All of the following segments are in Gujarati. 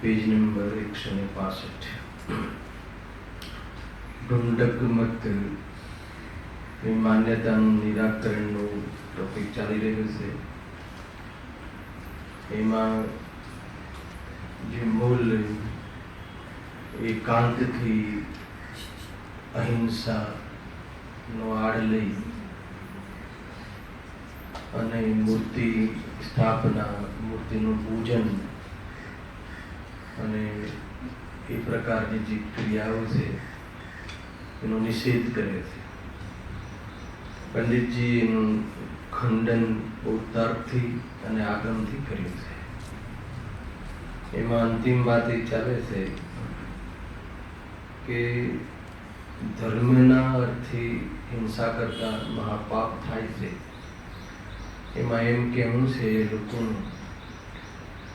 पेज नंबर 165 ઢુંઢક મત માન્યતાનું નિરાકરણનો ટોપિક ચાલી રહ્યો છે. એમાં જે મૂળ એકાંતથી અહિંસાનો આડ લઈ અને મૂર્તિ સ્થાપના, મૂર્તિનું પૂજન અને એ પ્રકારની જે ક્રિયાઓ છે એનો નિષેધ કરે છે. પંડિતજી એનું ખંડન બહુ તર્કથી અને આગમથી કર્યું છે. એમાં અંતિમ વાત એ ચાલે છે કે ધર્મના અર્થે હિંસા કરતા મહાપાપ થાય છે. એમાં એમ કહેવું છે લોકોનું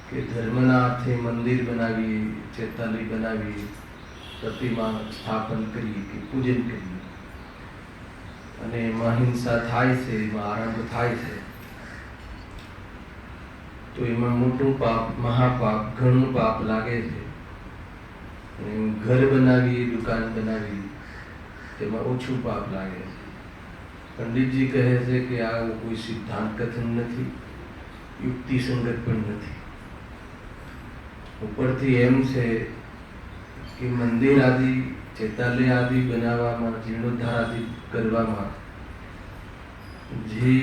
કે ધર્મના અર્થે મંદિર બનાવીએ, ચેતાલી બનાવીએ, પ્રતિમા સ્થાપન કરીએ કે પૂજન કરીએ અને એમાં હિંસા થાય છે, એમાં આરંભ થાય છે, તો એમાં મોટું પાપ, મહાપાપ, ઘણું પાપ લાગે છે. અને ઘર બનાવીએ, દુકાન બનાવીએ, તેમાં ઓછું પાપ લાગે છે. પંડિતજી કહે છે કે આ કોઈ સિદ્ધાંત કથન નથી, યુક્તિ સંગત પણ નથી. ઉપરથી એમ છે કે મંદિર આદિ, ચેતાલય આદિ બનાવવામાં, જીર્ણોદ્ધાર આદિ કરવામાં જે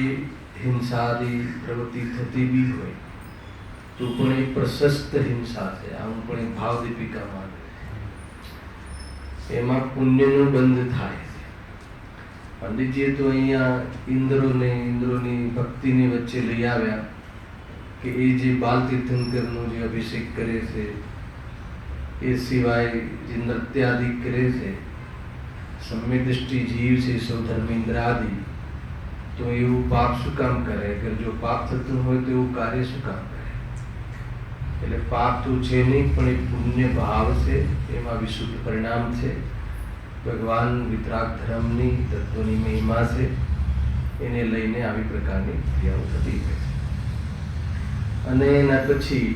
હિંસા આદિ પ્રવૃત્તિ થતી બી હોય તો પણ એ પ્રશસ્ત હિંસા છે. આમ પણ એ ભાવ દીપિકામાં એમાં પુણ્યનો બંધ થાય છે. પંડિતજીએ તો અહીંયા ઇન્દ્રોની ભક્તિની વચ્ચે લઈ આવ્યા કે એ જે બાલ તીર્થંકરનો જે અભિષેક કરે છે, એ સિવાય જે નૃત્ય આદિ કરે છે, સમ્યક દ્રષ્ટિ જીવ છે સૌ ધર્મેન્દ્ર આદિ, તો એવું પાપ શું કામ કરે? અગર જો પાપ થતું હોય તો એવું કાર્ય શું કામ કરે? એટલે પાપ તો છે નહીં, પણ એ પુણ્ય ભાવ છે, એમાં વિશુદ્ધ પરિણામ છે. ભગવાન વિતરાગ ધર્મની તત્વની મહિમા છે, એને લઈને આવી પ્રકારની ક્રિયાઓ થતી હોય છે. અને એના પછી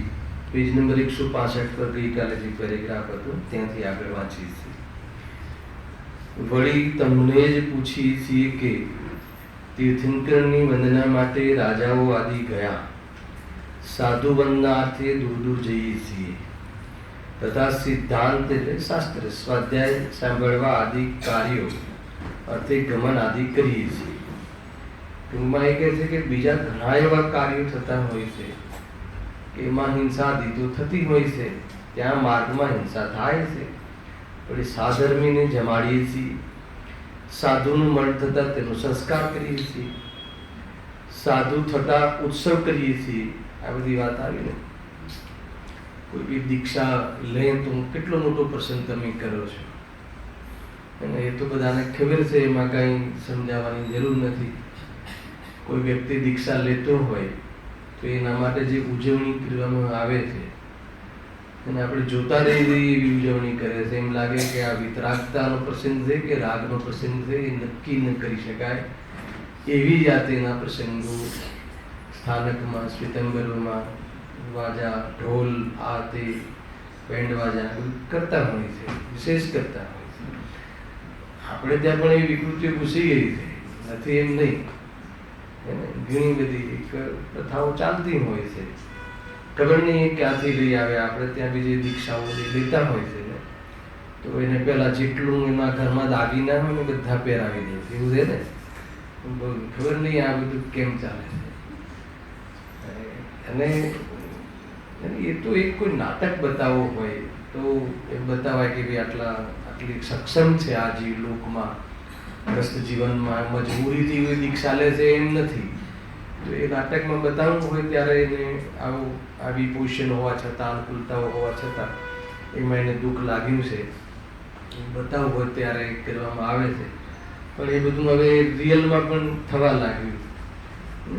પેજ નંબર 165 પર ગઈકાલે જે પેરેગ્રાફ હતો ત્યાંથી આગળ વાંચીએ છીએ. વળી તમને જ પૂછીએ છીએ કે તીર્થંકરની વંદના માટે રાજાઓ આદિ ગયા, સાધુ વંદનાર્થે દૂર દૂર જઈએ છીએ, તથા સિદ્ધાંત એટલે શાસ્ત્ર સ્વાધ્યાય સાંભળવા આદિ કાર્યો અર્થે ગમન આદિ કરીએ છીએ. ટૂંકમાં એ કહે છે કે બીજા ઘણા એવા કાર્યો થતા હોય છે કે એમાં હિંસા આદિ તો થતી હોય છે, ત્યાં માર્ગમાં હિંસા થાય છે, પણ એ સાધર્મીને જમાડીએ છીએ, સાધુનું મરણ થતાં તેનો સંસ્કાર કરીએ છીએ, સાધુ થતા ઉત્સવ કરીએ છીએ. આ બધી વાત આવીને કોઈ બી દીક્ષા લે તો કેટલો મોટો પ્રસંગ તમે કરો છો, અને એ તો બધાને ખબર છે, એમાં કાંઈ સમજાવવાની જરૂર નથી. કોઈ વ્યક્તિ દીક્ષા લેતો હોય તો એના માટે જે ઉજવણી કરવામાં આવે છે અને આપણે જોતા રહીએ એવી ઉજવણી કરે છે. એમ લાગે કે આ વિતરાગતાનો પ્રસંગ છે કે રાગનો પ્રસંગ છે એ નક્કી ન કરી શકાય. એવી જાતેના પ્રસંગો સ્થાનકમાં, શ્વેતાંબરોમાં વાજા, ઢોલ, આ તે બેન્ડ વાજા કરતા હોય છે, વિશેષ કરતા હોય છે. આપણે ત્યાં પણ એવી વિકૃતિઓ ઘૂસી ગઈ છે, નથી એમ નહીં. ઘણી બધી પ્રથાઓ ચાલતી હોય છે. ખબર નહીં ક્યાંથી લઈ આવે. આપણે ત્યાં બીજી દીક્ષાઓ લેતા હોય છે ને તો એને પહેલા જેટલું એના ઘરમાં દાગીના હોય ને બધા પહેરાવી દે છે. એવું છે ને, ખબર નહીં આ બધું કેમ ચાલે છે. અને એ તો એક કોઈ નાટક બતાવવો હોય તો એ બતાવાય કે ભાઈ આટલી સક્ષમ છે આ જીવ લોકમાં, ગ્રસ્ત જીવનમાં મજબૂરીથી કોઈ દીક્ષા લે છે એમ નથી. તો એ નાટકમાં બતાવવું હોય ત્યારે એને આવી પોઝિશન હોવા છતાં, અનુકૂળતાઓ હોવા છતાં એમાં એને દુઃખ લાગ્યું છે બતાવવું હોય ત્યારે કરવામાં આવે છે. પણ એ બધું હવે રિયલમાં પણ થવા લાગ્યું.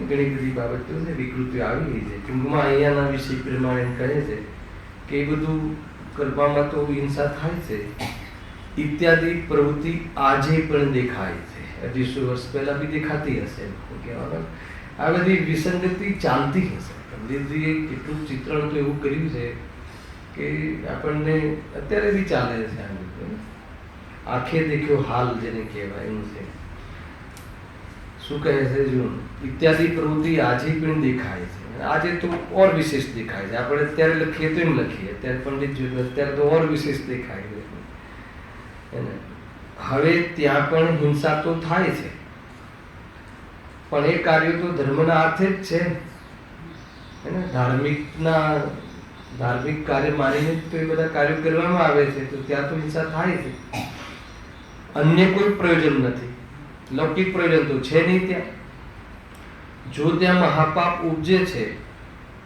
ઘણી બધી બાબતો છે, વિકૃતિઓ આવી ગઈ છે. ટૂંકમાં અહીંયાના વિષય પ્રમાણે એમ કહે છે કે એ બધું કરવામાં તો હિંસા થાય છે ઇત્યાદિ પ્રવૃત્તિ આજે પણ દેખાય છે. 250 વર્ષ પહેલા બી દેખાતી હશે કહેવાનું. આ બધી વિસંગતિ ચાલતી હશે. પંડિતજીએ કેટલું ચિત્રણ તો એવું કર્યું છે કે આપણને અત્યારે બી ચાલે છે. આ બધું આંખે દેખ્યો હાલ જેને કહેવાય એમ છે. શું કહે છે? જો ઇત્યાદિ પ્રવૃત્તિ આજે પણ દેખાય છે. આજે તો ઓર વિશેષ દેખાય છે. આપણે અત્યારે લખીએ તો એમ લખીએ, અત્યારે પંડિત જોયું અત્યારે તો ઓર વિશેષ દેખાય છે. હવે ત્યાં પણ હિંસા તો થાય છે, પણ એ કાર્યો તો ધર્મના અર્થે જ છે. ધાર્મિક કાર્ય માનીને તો એ બધા કાર્યો કરવામાં આવે છે, તો ત્યાં તો હિંસા થાય છે. અન્ય કોઈ પ્રયોજન નથી, લૌકિક પ્રયોજન તો છે નહીં ત્યાં. જો ત્યાં મહાપાપ ઉપજે છે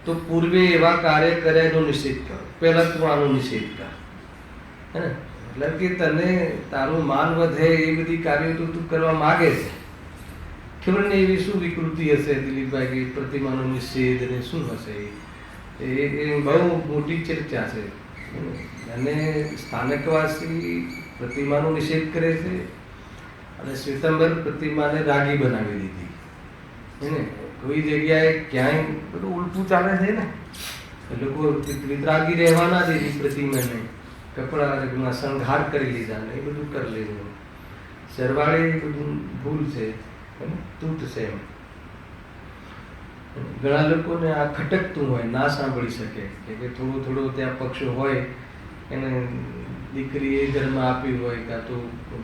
તો પૂર્વે એવા કાર્ય કર્યા એનો નિષેધ કરો. પહેલા તું આનો નિષેધ કર. મતલબ કે તને તારું માન વધે એ બધી કાર્યો તો તું કરવા માગે છે. ખબર નહીં એવી શું વિકૃતિ હશે દિલીપભાઈ કે પ્રતિમાનો નિષેધ ને શું હશે એ બહુ મોટી ચર્ચા છે. અને સ્થાનકવાસી પ્રતિમાનો નિષેધ કરે છે અને શ્વેતાંબર પ્રતિમાને રાગી બનાવી દીધી. કોઈ જગ્યાએ ક્યાંય બધું ઉલટું ચાલે છે ને. લોકો વિતરાગી રહેવાના દીધી પ્રતિમાને, કપડા શણગાર કરી લીધા ને એ બધું કરી લીધું. સરવાળે એ બધું ભૂલ છે, તૂટ છે. ઘણા લોકોને આ ખટકતું હોય, ના સાંભળી શકે કે થોડો ત્યાં પક્ષ હોય એને દીકરી એ ઘરમાં આપી હોય, કાં તો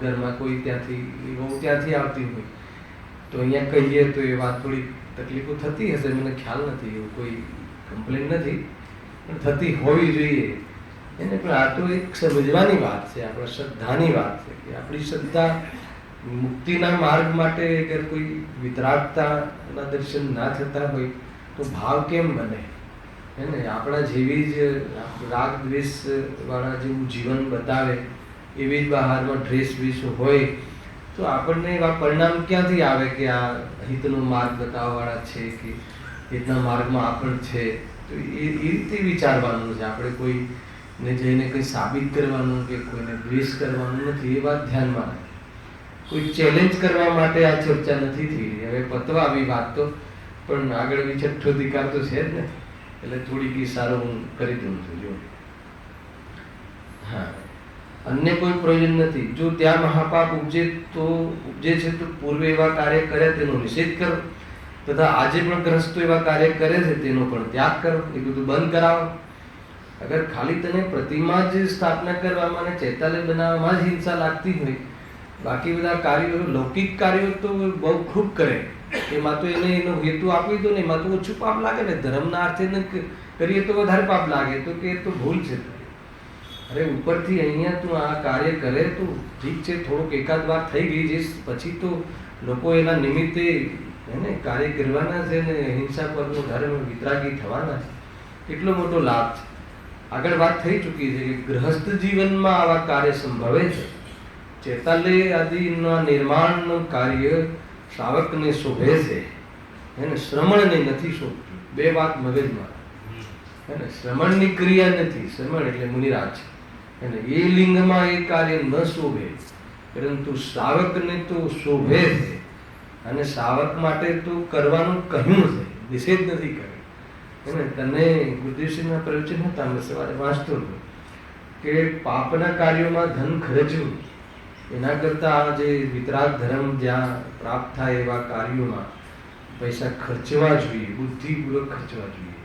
ઘરમાં કોઈ ત્યાંથી આવતી હોય તો અહીંયા કહીએ તો એ વાત થોડી તકલીફો થતી હશે. મને ખ્યાલ નથી, એવું કોઈ કમ્પ્લેન નથી, પણ થતી હોવી જોઈએ એને. પણ આ તો એક સમજવાની વાત છે, આપણા શ્રદ્ધાની વાત છે કે આપણી શ્રદ્ધા મુક્તિના માર્ગ માટે અગર કોઈ વિતરાગતાના દર્શન ના થતા હોય તો ભાવ કેમ બને? આપણા જેવી જ રાગ દ્વેષ વાળા જેવું જીવન બતાવે એવી જ બહારમાં ડ્રેસ વેશ હોય તો આપણને એવા પરિણામ ક્યાંથી આવે કે આ હિતનો માર્ગ બતાવવાવાળા છે કે હિતના માર્ગમાં આપણ છે. તો એ રીતે વિચારવાનું છે. આપણે કોઈને જઈને કંઈ સાબિત કરવાનું કે કોઈને દ્વેષ કરવાનું નથી, એ વાત ધ્યાનમાં રાખે. કોઈ ચેલેન્જ કરવા માટે આ ચર્ચા નથી થઈ રહી. હવે પતવા આવી વાત તો, પણ આગળ બી છઠ્ઠો અધિકાર તો છે જ ને, એટલે થોડીક સારો હું કરી દઉં છું. જો હા, અન્ય કોઈ પ્રયોજન નથી. જો ત્યાં મહાપાપ ઉપજે છે તો પૂર્વે એવા કાર્ય કરે તેનો નિષેધ કરો, તથા આજે પણ ગ્રસ્તો એવા કાર્ય કરે છે તેનો પણ ત્યાગ કરો. એ બધું બંધ કરાવો. અગર ખાલી તને પ્રતિમા જ સ્થાપના કરવામાં અને ચૈતાલય બનાવવામાં જ હિંસા લાગતી હોય, બાકી બધા કાર્યો લૌકિક કાર્યો તો બહુ ખૂબ કરે, એમાં તો એને એનો હેતુ આપી દો ને એમાં તો ઓછું પાપ લાગે ને. ધર્મના અર્થે કરીએ તો વધારે પાપ લાગે, તો કે તો ભૂલ છે. અરે ઉપરથી અહીંયા તું આ કાર્ય કરે તો ઠીક છે, થોડુંક એકાદ વાર થઈ ગઈ જઈશ, પછી તો લોકો એના નિમિત્તે કાર્ય કરવાના છે ને હિંસા પરનો ધર્મ વિતરાગી થવાના છે. કેટલો મોટો લાભ છે. આગળ વાત થઈ ચૂકી છે કે ગૃહસ્થ જીવનમાં આવા કાર્ય સંભવે છે. ચૈતાલય આદિના નિર્માણનું કાર્ય શ્રાવકને શોભે છે. એને શ્રમણને નથી શોભતું. બે વાત મગજમાં. એને શ્રમણની ક્રિયા નથી. શ્રમણ એટલે મુનિરાજ. એને એ લિંગમાં એ કાર્ય ન શોભે, પરંતુ શ્રાવકને તો શોભે છે. અને શ્રાવક માટે તો કરવાનું કહ્યું છે, નિષેધ નથી કર્યો. એને તને ગુરુદેવસિંહના પ્રવચન હતા, મેં સવારે વાંચતો હતો કે પાપના કાર્યોમાં ધન ખર્ચવું એના કરતાં જે વિતરાગ ધર્મ જ્યાં પ્રાપ્ત થાય એવા કાર્યોમાં પૈસા ખર્ચવા જોઈએ, બુદ્ધિપૂર્વક ખર્ચવા જોઈએ.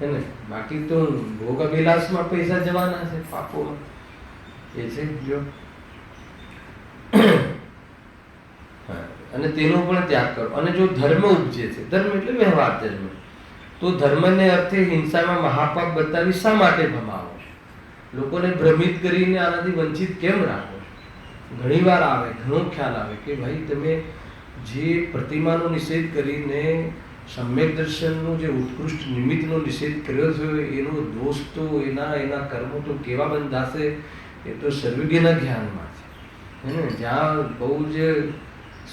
એને બાકી તો ભોગ અભિલાષમાં પૈસા જવાના છે, પાપોમાં એ છે જો. અને તેનો પણ ત્યાગ કરો. અને જો ધર્મ ઉપજે છે, ધર્મ એટલે વ્યવહાર ધર્મ, તો ધર્મને અર્થે હિંસામાં મહાપાપ બતાવી શા માટે ભમાવો? લોકોને ભ્રમિત કરીને આનાથી વંચિત કેમ રાખો? ઘણી વાર આવે, ઘણો ખ્યાલ આવે કે ભાઈ તમે જે પ્રતિમાનો નિષેધ કરીને સમ્યક દર્શનનું જે ઉત્કૃષ્ટ નિમિત્તનો નિષેધ કર્યો છે એનો દોષ તો એના કર્મો તો કેવા બંધાશે એ તો સર્વજ્ઞના જ્ઞાનમાં છે. ને જ્યાં બહુ જ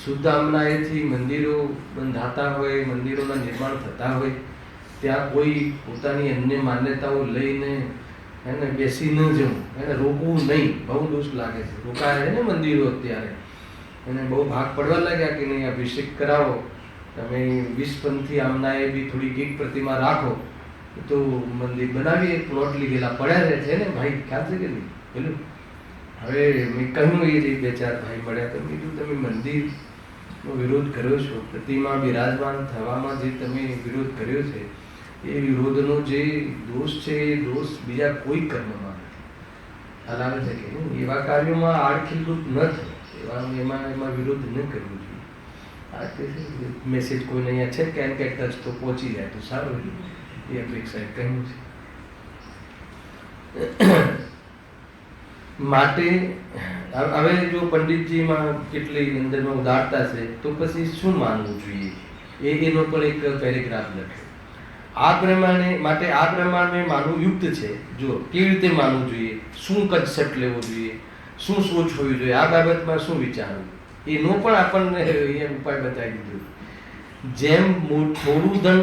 શુદ્ધ આમનાએથી મંદિરો બંધાતા હોય, મંદિરોના નિર્માણ થતા હોય, ત્યાં કોઈ પોતાની અન્ય માન્યતાઓ લઈને એને બેસી ન જવું, એને રોકવું નહીં. બહુ દોષ લાગે છે. રોકાય છે ને મંદિરો અત્યારે, એને બહુ ભાગ પડવા લાગ્યા કે નહીં અભિષેક કરાવો, તમે 20 પંથી આમનાએ બી થોડીક એક પ્રતિમા રાખો તો મંદિર બનાવીએ. પ્લોટ લીધેલા પડ્યા રહે છે ને ભાઈ, ખ્યાલ છે કે નહીં? પેલું હવે મેં કહ્યું એ રીતે 2-4 ભાઈ મળ્યા તો કીધું તમે મંદિરનો વિરોધ કર્યો છો, પ્રતિમા બિરાજમાન થવામાં જે તમે વિરોધ કર્યો છે એ વિરોધનો જે દોષ છે એ દોષ બીજા કોઈ કર્મમાં નથી. ખ્યાલ આવે છે કે નહીં? એવા કાર્યોમાં આડખીલરૂપ ન થયું, એમાં વિરોધ ન કરવો જોઈએ. આ તે મેસેજ કોઈને અહીંયા છે કે ટચ તો પહોંચી જાય તો સારું, એ અપેક્ષાએ કહ્યું છે. માટે હવે જો પંડિતજીમાં કેટલી અંદરમાં ઉદારતા છે તો પછી શું માનવું જોઈએ એનો પણ એક પેરેગ્રાફ લખ્યો. આ પ્રમાણે માટે આ પ્રમાણે માનવું યુક્ત છે. જો કેવી રીતે માનવું જોઈએ, શું કન્સેપ્ટ લેવો જોઈએ, શું સોચ હોવી જોઈએ, આ બાબતમાં શું વિચારવું, એનો પણ આપણને અહીંયા ઉપાય બતાવી દીધો. જેમ થોડું ધન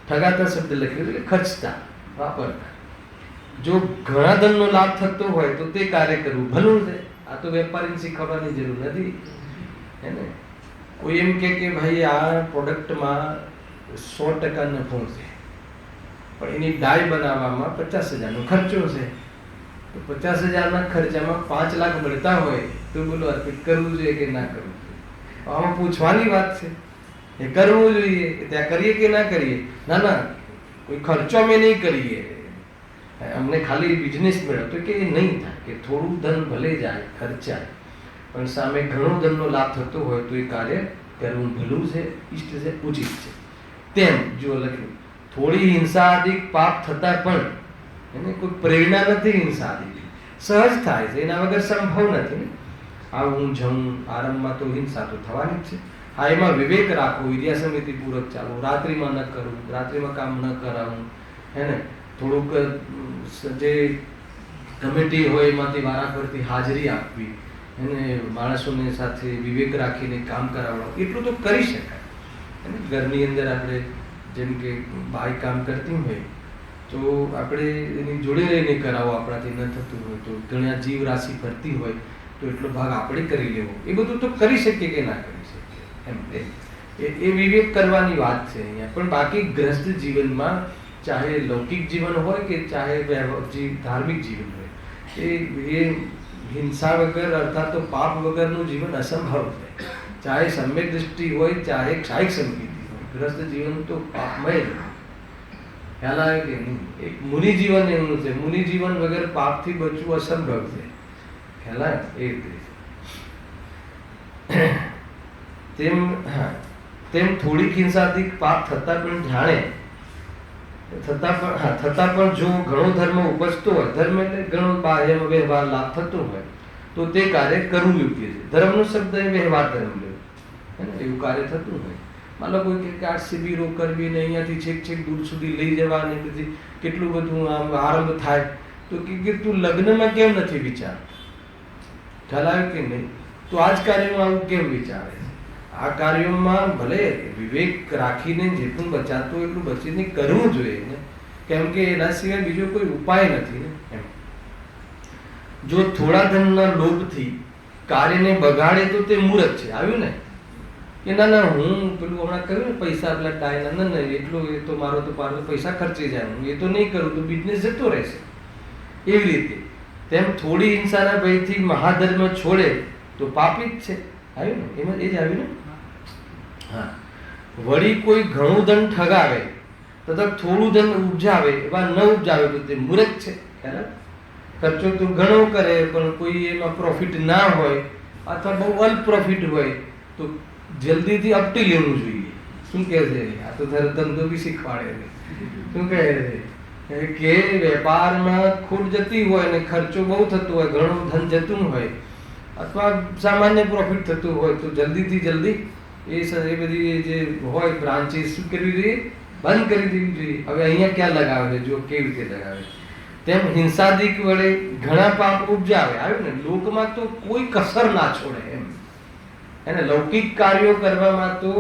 ઠગાતા શબ્દ લખ્યો એટલે ખર્ચતા, વાપરતા. જો ઘણા ધનનો લાભ થતો હોય તો તે કાર્ય કરવું ભલું છે. આ તો વેપારીને શીખવવાની જરૂર નથી. હે ને કોઈ એમ કે ભાઈ આ પ્રોડક્ટમાં 100% નફો છે, પણ એની ડાય બનાવવામાં 50,000નો ખર્ચો છે, તો 50,000ના ખર્ચામાં 5 લાખ મળતા હોય તો બોલો અર્પિત કરવું જોઈએ કે ના કરવું જોઈએ? આમાં પૂછવાની વાત છે. એ કરવું જોઈએ, ત્યાં કરીએ કે ના કરીએ? ના, કોઈ ખર્ચો અમે નહીં કરીએ, અમને ખાલી બિઝનેસ મળ્યો તો કે નહીં થાય. કે થોડું ધન ભલે જાય, ખર્ચાય, પણ સામે ઘણો ધનનો લાભ થતો હોય તો એ કાર્ય કરવું ભલું છે, ઇષ્ટ છે, ઉચિત છે. તેમ જો લખ્યું થોડી હિંસાદિક પાપ થતા પણ એને કોઈ પ્રેરણા નથી. હિંસાદિક સહજ થાય છે, એના વગર સંભવ નથી. આવું જવું આરંભમાં તો હિંસા તો થવાની જ છે. હા, એમાં વિવેક રાખો, વિદ્યા સમિતિ પૂર્વક ચાલો, રાત્રિમાં ન કરવું, રાત્રિમાં કામ ન કરાવવું, હે ને થોડુંક જે કમિટી હોય એમાંથી વારાફરતી હાજરી આપવી, એને માણસોને સાથે વિવેક રાખીને કામ કરાવવાનું, એટલું તો કરી શકાય. ઘરની અંદર આપણે જેમ કે બાઈ કામ કરતી હોય તો આપણે એની જોડે રહીને કરાવો, આપણાથી ન થતું હોય તો ઘણા જીવ રાશિ ફરતી હોય તો એટલો ભાગ આપણે કરી લેવો. એ બધું તો કરી શકીએ કે ના કરી શકીએ એમ એ વિવેક કરવાની વાત છે અહીંયા. પણ બાકી ગ્રસ્ત જીવનમાં ચાહે લૌકિક જીવન હોય કે ચાહે ધાર્મિક જીવન હોય, એ હિંસા વગર અર્થાત તો પાપ વગરનું જીવન અસંભવ છે. ચાહે સમ્યક દૃષ્ટિ હોય, ચાહે ક્ષાયિક સંપત્તિ હોય, ગ્રસ્ત જીવન તો પાપમય જ. ખ્યાલ આવે કે નહીં? એક મુનિ જીવન એવું છે, મુનિ જીવન વગર પાપથી બચવું અસંભવ છે. ખ્યાલ આવે એ રીતે. તેમ થોડીક હિંસાથી પાપ થતા પણ જાણે, થતા પણ જો ઘણો ધર્મ ઉપજતો હોય, ધર્મ એટલે ઘણો બાહ્ય વ્યવહાર લાભ થતો હોય તો તે કાર્ય કરવું યોગ્ય છે. ધર્મનો શબ્દ એ વ્યવહાર ધર્મ લેવો, એવું કાર્ય થતું હોય. માનો કોઈ કે આ શિબિરો કરવી ને અહીંયાથી છેક દૂર સુધી લઈ જવા ને પછી કેટલું બધું આમ આરંભ થાય તો કે તું લગ્નમાં કેમ નથી વિચાર? ખ્યાલ આવે કે નહીં? તો આ જ કાર્યમાં આવું કેમ વિચારે? આ કાર્યોમાં ભલે વિવેક રાખીને જે પણ બચાતો હોય એટલું બચીને કરવું જોઈએ ને, કેમ કે એના સિવાય બીજો કોઈ ઉપાય નથી ને એમ. જો થોડા ધનના લોભથી કાર્યને બગાડે તો તે મૂર્ખ છે. આવ્યું ને કે ના ના હું પેલું હમણાં કહ્યું ને પૈસા પેલા ડાયના ના ના એટલું એ તો મારો તો પૈસા ખર્ચી જાય, હું એ તો નહીં કરું તો બિઝનેસ જતો રહેશે. એવી રીતે તેમ થોડી હિંસાના ભયથી મહાધર્મ છોડે તો પાપી જ છે. આવ્યું ને એમાં એ જ આવ્યું ને. હા, વળી કોઈ ઘણું ધન ઠગાવે તથા થોડું ધન ઉપજાવે એવા ન ઉપજાવે તો તે મૂર્ખ છે. ખર્ચો તો ઘણો કરે પણ કોઈ એમાં પ્રોફિટ ના હોય અથવા બહુ અલ્પ પ્રોફિટ હોય તો જલ્દીથી અપટી લેવું જોઈએ. શું કહે છે? આ તો ધંધો બી શીખવાડે છે. શું કહે છે કે વેપારમાં ખોટ જતી હોય અને ખર્ચો બહુ થતો હોય, ઘણું ધન જતું હોય અથવા સામાન્ય પ્રોફિટ થતું હોય તો જલ્દીથી જલ્દી એ બધી જે હોય બ્રાન્ચીસ શું કરવી જોઈએ? બંધ કરી દેવી જોઈએ. હવે અહીંયા ક્યાં લગાવે છે? જો કેવી રીતે લગાવે. તેમ હિંસાદિક વડે ઘણા પાપ ઉપજાવે. આવ્યું ને, લોકમાં તો કોઈ કસર ના છોડે એમ. એને લૌકિક કાર્યો કરવામાં તો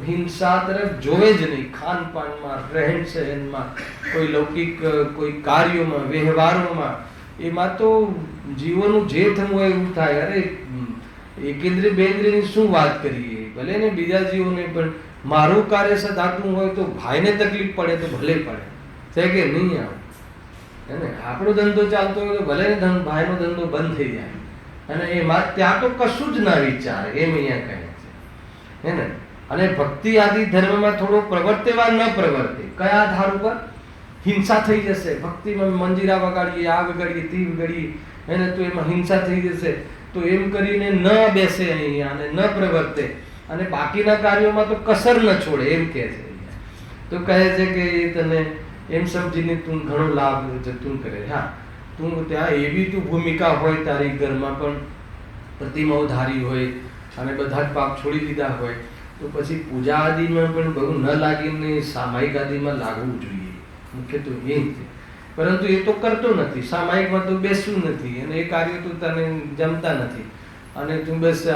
હિંસા તરફ જોવે જ નહીં. ખાનપાનમાં, રહેણ સહેનમાં, કોઈ લૌકિક કોઈ કાર્યોમાં, વ્યવહારોમાં, એમાં તો જીવોનું જે થવું હોય એવું થાય. અરે એકેન્દ્રિય બેન્દ્રિયની શું વાત કરીએ, ભલે ને બીજા જીવોને પણ મારું કાર્ય સદાતું હોય તો ભાઈને તકલીફ પડે તો ભલે પડે છે કે નહીં આવે. હે, આપણો ધંધો ચાલતો હોય તો ભલે ને ભાઈનો ધંધો બંધ થઈ જાય અને એમાં ત્યાં તો કશું જ ના વિચારે એમ અહીંયા કહે છે. હે ને, અને ભક્તિ આદિ ધર્મમાં થોડો પ્રવર્તેવા ન પ્રવર્તે. કયા આધાર ઉપર? હિંસા થઈ જશે. ભક્તિમાં મંજીરા વગાડીએ, આ વગાડીએ, તે વગાડીએ, એને તો એમાં હિંસા થઈ જશે તો એમ કરીને ન બેસે અહીંયા અને ન પ્રવર્તે અને બાકીના કાર્યોમાં તો કસર ન છોડે એમ કહે છે. તો કહે છે કે એ તને એમ સમજીને તું ઘણો લાભ જતું કરે. હા, તું ત્યાં એવી તું ભૂમિકા હોય તારી ઘરમાં પણ પ્રતિમાઓ ધારી હોય અને બધા જ પાપ છોડી દીધા હોય તો પછી પૂજા આદિમાં પણ બહુ ન લાગીને સામાયિક આદિમાં લાગવું જોઈએ. મુખ્ય તો એ છે. પરંતુ એ તો કરતો નથી. સામાયિકમાં તો બેસવું નથી અને એ કાર્ય તો તને જમતા નથી અને તું બસ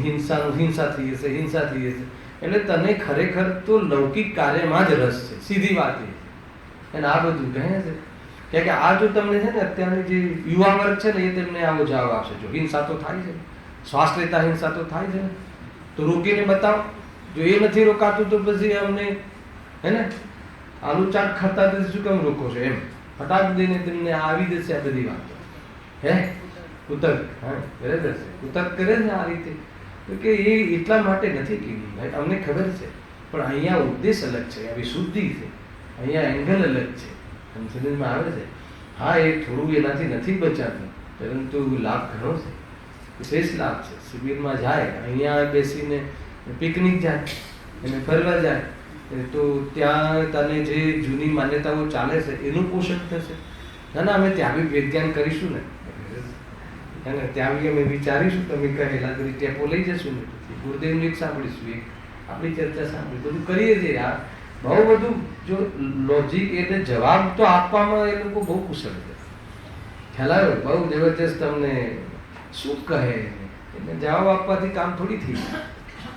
હિંસા થઈ જશે, હિંસા થઈ જશે. એટલે તને ખરેખર તો લૌકિક કાર્યમાં જ રસ છે. સીધી વાત એ. અને આ બધું કહે છે કે આ જો તમને છે ને અત્યારની જે યુવા વર્ગ છે ને એ તમને આવો જવાબ આપશે. જો હિંસા તો થાય છે, શ્વાસ લેતા હિંસા તો થાય છે, તો રોકીને બતાવો. જો એ નથી રોકાતું તો પછી અમને હે ને આલુ ચાટ ખાતા તો શું કેમ રોકો છો એમ ફટાક દઈને તમને આવી જશે આ બધી વાતો. હે ઉતર્ક, હા બરાબર છે, ઉતર્ક કરે છે આ રીતે. તો કે એ એટલા માટે નથી કીધું ભાઈ, અમને ખબર છે પણ અહીંયા ઉદ્દેશ અલગ છે, આ વિશુદ્ધિ છે, અહીંયા એંગલ અલગ છે. સમજમાં આવે છે? હા, એ થોડું એનાથી નથી બચાતું પરંતુ લાભ ઘણો છે, વિશેષ લાભ છે. શિબિરમાં જાય, અહીંયા બેસીને પિકનિક જાય અને ફરવા જાય તો ત્યાં તને જે જૂની માન્યતાઓ ચાલે છે એનું પોષણ થશે. ના ના, અમે ત્યાં બી વિજ્ઞાન કરીશું ને, અને ત્યાં બી અમે વિચારીશું, તમે કહેલા બધી ટેપો લઈ જશું ને, પછી ગુરુદેવનું એક સાંભળીશું, એક આપણી ચર્ચા સાંભળી, બધું કરીએ છીએ. આ બહુ બધું જો લોજિક એટલે જવાબ તો આપવામાં એ લોકો બહુ કુશળ છે. ખ્યાલ આવ્યો? બહુ જબરજસ્ત. તમને શું કહે એટલે જવાબ આપવાથી કામ થોડી થઈ જાય.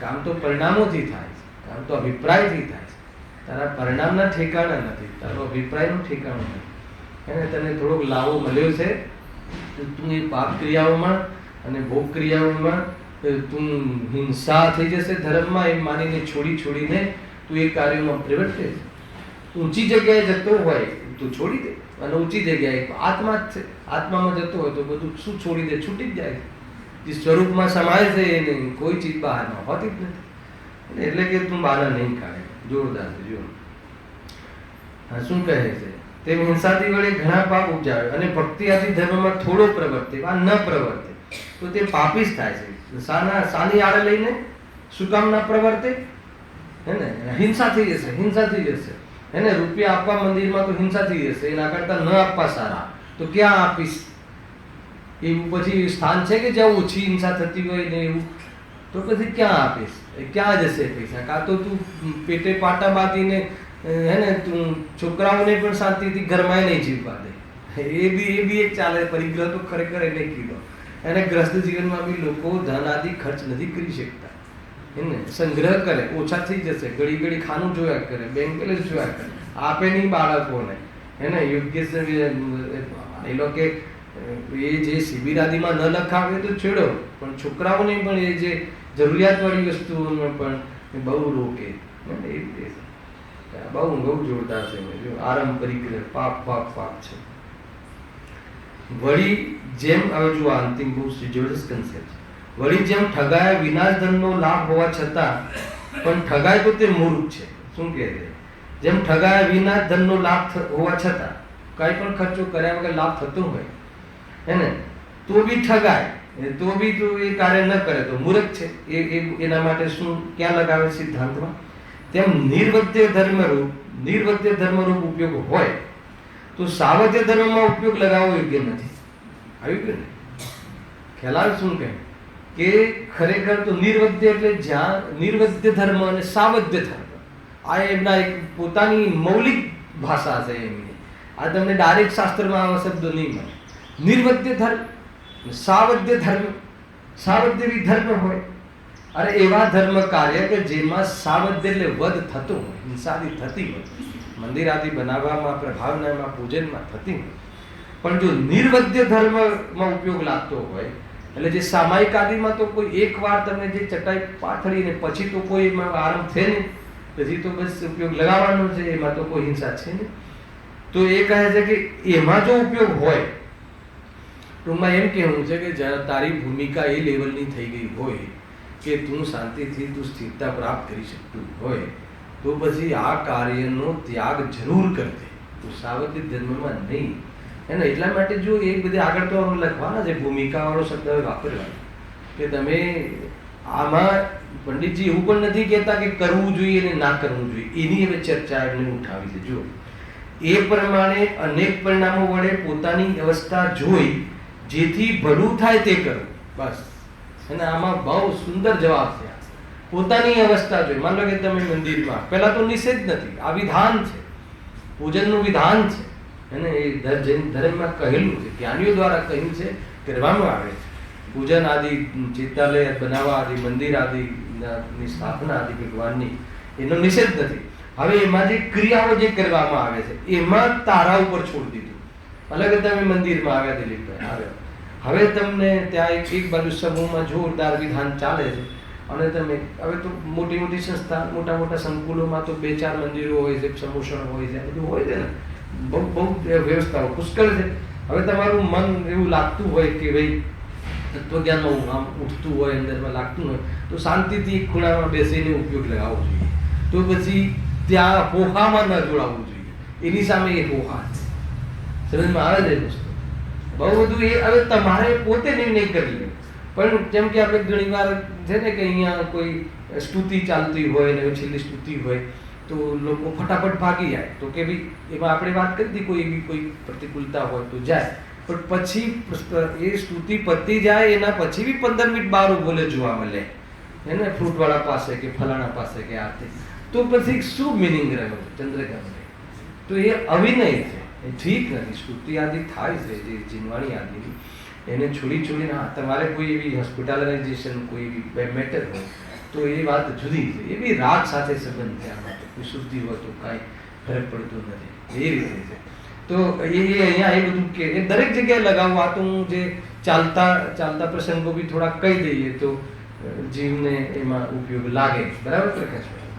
કામ તો પરિણામોથી થાય છે, કામ તો અભિપ્રાયથી થાય છે. તારા પરિણામના ઠેકાણા નથી, તારો અભિપ્રાયનું ઠેકાણું નથી. એને તને થોડોક લાવો મળ્યો છે તો તું એ પાપ ક્રિયાઓમાં અને ભોગ ક્રિયાઓમાં તું હિંસા થઈ જશે ધર્મમાં એમ માનીને છોડીને તું એ કાર્યોમાં પ્રવર્તે છે. ઊંચી જગ્યાએ જતો હોય તો છોડી દે, અને ઊંચી જગ્યાએ આત્મા જ છે, આત્મામાં જતો હોય તો બધું શું છોડી દે, છૂટી જ જાય. જે સ્વરૂપમાં સમાય છે એ નહીં, કોઈ ચીજ બહારમાં હોતી જ નથી. એટલે કે તું બહાર નહીં કાઢે. જોરદાર છે. જો હા શું કહે છે? તેમ હિંસાથી વડે ઘણા પાપ ઉપજાવે અને ભક્તિ આદિ ધર્મમાં થોડો પ્રવર્તે વા ન પ્રવર્તે તો તે પાપી જ થાય છે. સાની આડે લઈને શું કામ ના પ્રવર્તે? હે ને, હિંસા થઈ જશે, હિંસા થઈ જશે. હે ને, રૂપિયા આપવા મંદિરમાં તો હિંસા થઈ જશે, એના કરતા ન આપવા સારા. તો ક્યાં આપીશ? એવું પછી સ્થાન છે કે જ્યાં ઓછી હિંસા થતી હોય ને એવું, તો પછી ક્યાં આપીશ? ક્યાં જશે પૈસા? કાં તો તું પેટે પાટા બાંધીને હે ને તું છોકરાઓને પણ શાંતિથી ઘરમાં નહીં જીવવા દે. એ બી એક ચાલે. પરિગ્રહ તો ખરેખર એને કીધો. અને ગ્રસ્ત જીવનમાં બી લોકો ધન આદિ ખર્ચ નથી કરી શકતા. એને સંગ્રહ કરે, ઓછા થઈ જશે, ઘડી ઘડી ખાનું જોયા કરે, બેંક બેલેન્સ જોયા કરે, આપે નહીં બાળકોને, એને યોગ્ય એ લોકો એ જે શિબિર આદિમાં ન લખાવે તો છેડો, પણ છોકરાઓને પણ એ જે જરૂરિયાતવાળી વસ્તુઓમાં પણ બહુ રોકે. બહુ જોરદાર છે. આરંભ પરિક્રમ પાપ પાપ પાપ છે. વળી જેમ હવે જો અંતિમ બહુ જબરદસ્ત કન્સેપ્ટ. વળી જેમ ઠગાયા વિનાશ ધનનો લાભ હોવા છતાં પણ ઠગાય તો તે મૂર્ખ છે. શું કહે છે? જેમ ઠગાયા વિના ધનનો લાભ હોવા છતાં કઈ પણ ખર્ચો કર્યા વગર લાભ થતો હોય હે ને, તો બી ઠગાય, તો બી તો એ કાર્ય ન કરે તો મૂર્ખ છે. એના માટે શું ક્યાં લગાવે સિદ્ધાંતમાં? તેમ નિર્વદ્ય ધર્મરૂપ ઉપયોગ હોય તો સાવધ્ય ધર્મમાં ઉપયોગ લગાવવો યોગ્ય નથી. આવ્યું કે ખ્યાલ આવે? શું કહે કે ખરેખર તો નિર્વદ્ય એટલે જ્યાં નિર્વદ્ય ધર્મ અને સાવધ્ય ધર્મ, આ એમના એક પોતાની મૌલિક ભાષા છે એમની. આ તમને ડાયરેક્ટ શાસ્ત્રમાં આવા શબ્દો નહીં મળે. નિર્વદ્ય ધર્મ, સાવધ્ય ધર્મ, સાવધ્ય ધર્મ હોય. અરે એવા ધર્મ કાર્ય કે જેમાં સાવધ્ય એટલે વધ થતો હોય, હિંસાદી થતી હોય, મંદિર આદિ બનાવવામાં, પ્રભાવનામાં, પૂજનમાં થતી હોય. પણ જો નિર્વદ્ય ધર્મમાં ઉપયોગ લાગતો હોય, એટલે જે સામાયિક આદિમાં તો કોઈ એક વાર તમે જે ચટાઈ પાથરીને પછી તો કોઈ એમાં આરંભ છે નહીં, પછી તો બસ ઉપયોગ લગાવવાનો છે, એમાં તો કોઈ હિંસા છે નહીં. તો એ કહે છે કે એમાં જો ઉપયોગ હોય, ટૂંકમાં એમ કહેવું છે કે જ્યારે તારી ભૂમિકા એ લેવલની થઈ ગઈ હોય કે તું શાંતિથી તું સ્થિરતા પ્રાપ્ત કરી શકતું હોય, તો પછી આ કાર્યનો ત્યાગ જરૂર કરજે, તું સાવધ્ય ધર્મમાં નહીં. એને એટલા માટે જો એ બધી આગળ તો લખવાના છે, ભૂમિકાવાળો શબ્દ વાપરવાનો કે તમે આમાં પંડિતજી એવું પણ નથી કહેતા કે કરવું જોઈએ અને ના કરવું જોઈએ, એની હવે ચર્ચા એમને ઉઠાવી છે. જો એ પ્રમાણે અનેક પરિણામો વડે પોતાની અવસ્થા જોઈ જેથી ભલું થાય તે કરવું, બસ. અને આમાં બહુ સુંદર જવાબ છે. પોતાની અવસ્થા જોઈ, માનો કે તમે મંદિરમાં, પહેલા તો નિષેધ નથી, આ વિધાન છે, પૂજનનું વિધાન છે, અને એ ધર્મમાં કહેલું છે, જ્ઞાનીઓ દ્વારા કહ્યું છે, કરવામાં આવે છે. પૂજન આદિ, ચિત્તાલય બનાવવા આદિ, મંદિર આદિની સ્થાપના આદિ ભગવાનની, એનો નિષેધ નથી. હવે એમાં જે ક્રિયાઓ જે કરવામાં આવે છે એમાં તારા ઉપર છોડી દીધું. અલગ તમે મંદિરમાં આવ્યા, દિલીપભાઈ આવ્યા, હવે તમને ત્યાં એક બાજુ સમૂહમાં જોરદાર વિધાન ચાલે છે, અને તમે હવે તો મોટી મોટી સંસ્થા, મોટા મોટા સંકુલોમાં તો 2-4 મંદિરો હોય છે, સમૂષણ હોય છે, બધું હોય છે ને, બહુ વ્યવસ્થાઓ પુષ્કળ છે. હવે તમારું મન એવું લાગતું હોય કે ભાઈ તત્વજ્ઞાનમાં આમ ઉઠતું હોય, અંદરમાં લાગતું હોય, તો શાંતિથી એક ખૂણામાં બેસીને ઉપયોગ લગાવવો જોઈએ. તો પછી ત્યાં હોહામાં ન જોડાવવું જોઈએ, એની સામે એ હોહા છે. સમજમાં આવે છે વસ્તુ? બહુ બધું એ હવે તમારે પોતે નિર્ણય કરી લે. પણ જેમ કે આપણે ઘણી વાર છે ને કે અહીંયા કોઈ સ્તુતિ ચાલતી હોય ને છેલ્લી સ્તુતિ હોય તો લોકો ફટાફટ ભાગી જાય, તો કે ભાઈ એમાં આપણે વાત કરી હતી, કોઈ એવી કોઈ પ્રતિકૂળતા હોય તો જાય, પણ પછી એ સ્તુતિ પતી જાય એના પછી બી 15 મિનિટ બહાર બોલે જોવા મળે એને, ફ્રૂટવાળા પાસે કે ફલાણા પાસે કે આ તે, તો પછી શું મિનિંગ રહ્યો ચંદ્રકાંત? તો એ અવિનય છે, એ ઠીક નથી. સ્તુતિ આદિ થાય છે જે જીનવાણી આદિની, એને છોડીને તમારે કોઈ એવી હોસ્પિટલાઇઝેશન, કોઈ એવી મેટર હોય તો એ વાત જુદી છે, એ બી રાગ સાથે સંબંધ છે. આમાં તો કોઈ શુદ્ધિ હોય તો કાંઈ ફરક પડતો નથી, એ રીતે છે. તો એ અહીંયા એ બધું કે એ દરેક જગ્યાએ લગાવવા, તો હું જે ચાલતા પ્રસંગો બી થોડા કહી દઈએ તો જીવને એમાં ઉપયોગ લાગે. બરાબર પ્રકાશભાઈ?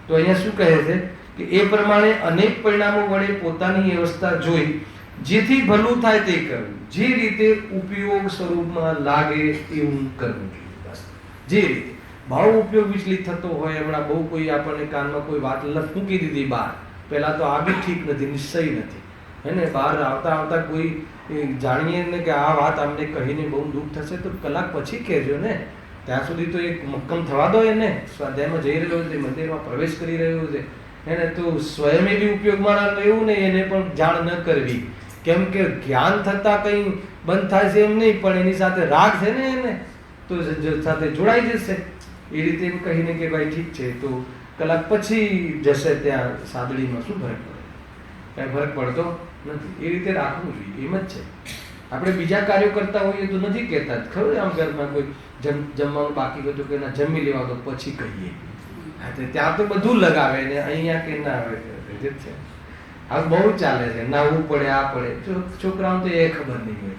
તો અહીંયા શું કહે છે કે એ પ્રમાણે અનેક પરિણામો વડે પોતાની અવસ્થા જોઈ જેથી ભલું થાય તે કરવું, જે રીતે ઉપયોગ સ્વરૂપમાં લાગે એવું કરવું જોઈએ. બસ જે રીતે ભાવ ઉપયોગ વિચલિત થતો હોય, હમણાં બહુ કોઈ આપણને કાનમાં કોઈ વાત મૂકી દીધી બહાર, પહેલા તો આ બી ઠીક નથી, નિશ્ચય નથી, હે ને, બહાર આવતા કોઈ જાણીએ ને કે આ વાત અમને કહીને બહુ દુઃખ થશે તો કલાક પછી કહેજો ને, ત્યાં સુધી તો એક મક્કમ થવા દો એને. સ્વાધ્યાયમાં જઈ રહ્યો છે, મંદિરમાં પ્રવેશ કરી રહ્યો છે એને, તો સ્વયં બી ઉપયોગમાં લેવું ને એને પણ જાણ ન કરવી. કેમ કે જ્ઞાન થતાં કંઈ બંધ થાય છે એમ નહીં, પણ એની સાથે રાગ છે ને એને, તો સાથે જોડાઈ જશે. એ રીતે એમ કહીને કે ભાઈ ઠીક છે, તો કલાક પછી જશે ત્યાં સાદડીમાં, શું ફરક પડે? કાંઈ ફરક પડતો નથી. એ રીતે રાખવું જોઈએ, એમ જ છે. આપણે બીજા કાર્યો કરતા હોઈએ તો નથી કહેતા, ખબર આમ ઘરમાં કોઈ જમવાનું બાકી હોય તો કે ના જમી લેવા તો પછી કહીએ. ત્યાં તો બધું લગાવે ને અહીંયા કે ના આવે છે. આ બહુ ચાલે છે, નાવું પડે, આ પડે. છોકરાઓ તો એ ખબર નહીં હોય,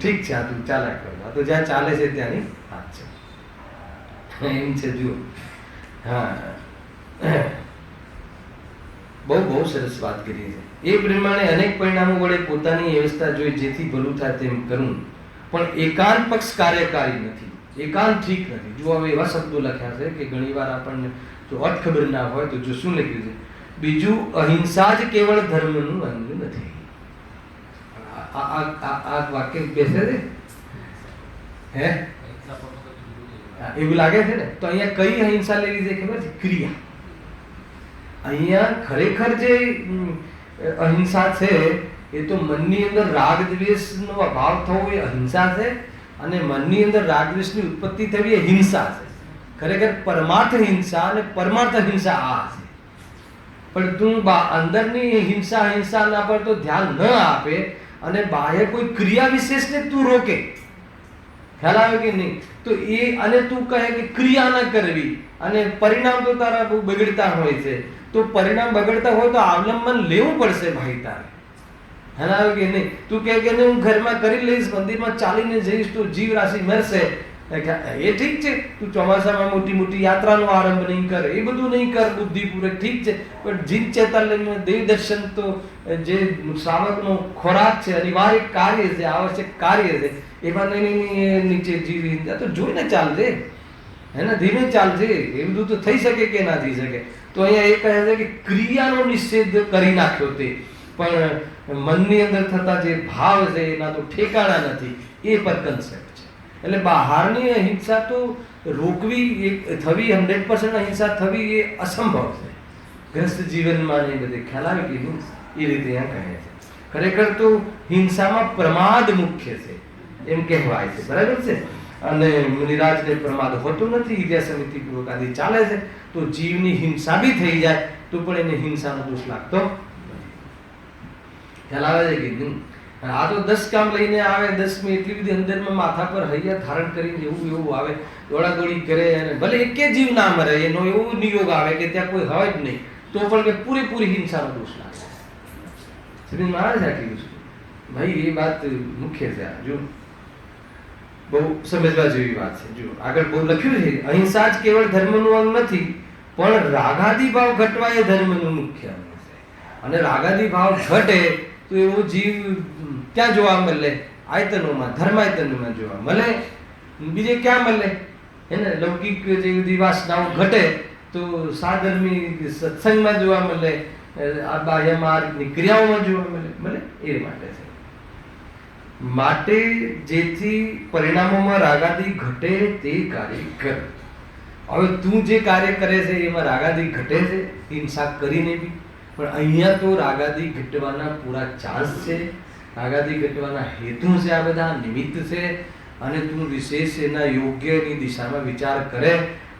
ઠીક છે આ તું ચાલ્યા કરો, આ તો જ્યાં ચાલે છે ત્યાંની વાત છે, એમ છે. જુઓ, હા, બહુ સરસ વાત કરી છે. એ પ્રમાણે અનેક પરિણામો વડે પોતાની વ્યવસ્થા જોઈ જેથી ભલું થાય તેમ કરવું, પણ એકાંત પક્ષ કાર્યકારી નથી, એકાંત ઠીક નથી. જો હવે એવા શબ્દો લખ્યા છે કે ઘણી વાર આપણને જો અર્થ ખબર ના હોય તો જો શું લખ્યું છે, બીજું અહિંસા જ કેવળ ધર્મનું અંગ નથી. આ વાક્ય બેસે છે હે, એવું લાગે છે ને. તો અહીંયા કઈ અહિંસા લેવી છે ખબર છે? ક્રિયા. અહીંયા ખરેખર જે અહિંસા છે એ તો મનની અંદર રાગ દ્વેષનો અભાવ થવો એ અહિંસા છે, અને મનની અંદર રાગ દ્વેષની ઉત્પત્તિ થવી એ હિંસા છે. ખરેખર પરમાર્થ હિંસા અને પરમાર્થ હિંસા આ છે. પણ તું અંદરની હિંસાના પર તો ધ્યાન ન આપે અને બાહ્ય કોઈ ક્રિયા વિશેષને તું રોકે, ખ્યાલ આવે કે નહીં? તો એ અને તું કહે કે ક્રિયા ન કરવી અને પરિણામ તો તારા બહુ બગડતા હોય છે, તો પરિણામ બગડતા હોય તો અવલંબન લેવું પડશે ભાઈ તારે, ખ્યાલ આવે કે નહીં? તું કહે કે હું ઘરમાં કરી લઈશ, મંદિરમાં ચાલીને જઈશ તો જીવ રાશિ મરશે, એ ઠીક છે. તું ચોમાસામાં મોટી મોટી યાત્રાનો આરંભ નહીં કર, એ બધું નહીં કર બુદ્ધિપૂર્વક, ઠીક છે. પણ જીન ચેતાલયમાં દેવ દર્શન તો જે શ્રાવકનો ખોરાક છે, અનિવાર્ય કાર્ય છે, આવશ્યક કાર્ય છે, એમાં નહીં નીચે જીવી તો જોઈને ચાલજે, હે ને, ધીમે ચાલજે. એ બધું તો થઈ શકે કે ના થઈ શકે. તો અહીંયા એ કહે છે કે ક્રિયાનો નિષેધ કરી નાખ્યો તે, પણ મનની અંદર થતા જે ભાવ છે એના તો ઠેકાણા નથી, એ પર કન્સેપ્ટ છે. એટલે બહારની અહિંસા તો રોકવી થવી 100% અહિંસા થવી એ અસંભવ છે ગ્રસ્ત જીવનમાં ને બધે, ખ્યાલ આવે કે નહીં? એ રીતે અહીંયા કહે છે. ખરેખર તો હિંસામાં પ્રમાદ મુખ્ય છે એમ કહેવાય છે, બરાબર છે. અને નિરાજને પ્રમાદ હોતો નથી, ઈર્ષ્યા સમિતિ પૂર્વક આદિ ચાલે છે, તો જીવની હિંસા બી થઈ જાય તો પણ એને હિંસાનો દોષ લાગતો ખ્યાલ આવે છે કે નહીં? આ તો 10 કામ લઈને આવે, 10 એટલી બધી અંદરમાં માથા પર હૈયા ધારણ કરીને એવું આવે, દોડાદોડી કરે, અને ભલે એકે જીવ ના મરે એનો એવો નિયોગ આવે કે ત્યાં કોઈ હોય જ નહીં, તો પણ કે પૂરેપૂરી હિંસાનો દોષ લાગે. સમજમાં આવે છે આટલી વસ્તુ? ભાઈ એ વાત મુખ્ય છે. જો બહુ સમજવા જેવી વાત છે. જો આગળ બહુ લખ્યું છે, અહિંસા જ કેવળ ધર્મનું અંગ નથી, પણ રાગાદી ભાવ ઘટવા એ ધર્મનું મુખ્ય અંગ છે. અને રાગાદી ભાવ ઘટે તો એવો જીવ ક્યાં જોવા મળે? આયતનોમાં, ધર્માયતનોમાં જોવા મળે, બીજે ક્યાં મળે? એને લૌકિક જે બધી વાસનાઓ ઘટે તો સાધર્મી સત્સંગમાં જોવા મળે, આ બાહ્ય માર્ગની ક્રિયાઓમાં જોવા મળે. એ માટે જેથી પરિણામોમાં રાગાદી ઘટે તે કાર્ય કર. હવે તું જે કાર્ય કરે છે એમાં રાગાદી ઘટે છે હિંસા કરીને બી, પણ અહીંયા તો રાગાદી ઘટવાના પૂરા ચાન્સ છે, રાગાદી ઘટવાના હેતુ છે, આ બધા નિમિત્ત છે. અને તું વિશેષ એના યોગ્યની દિશામાં વિચાર કરે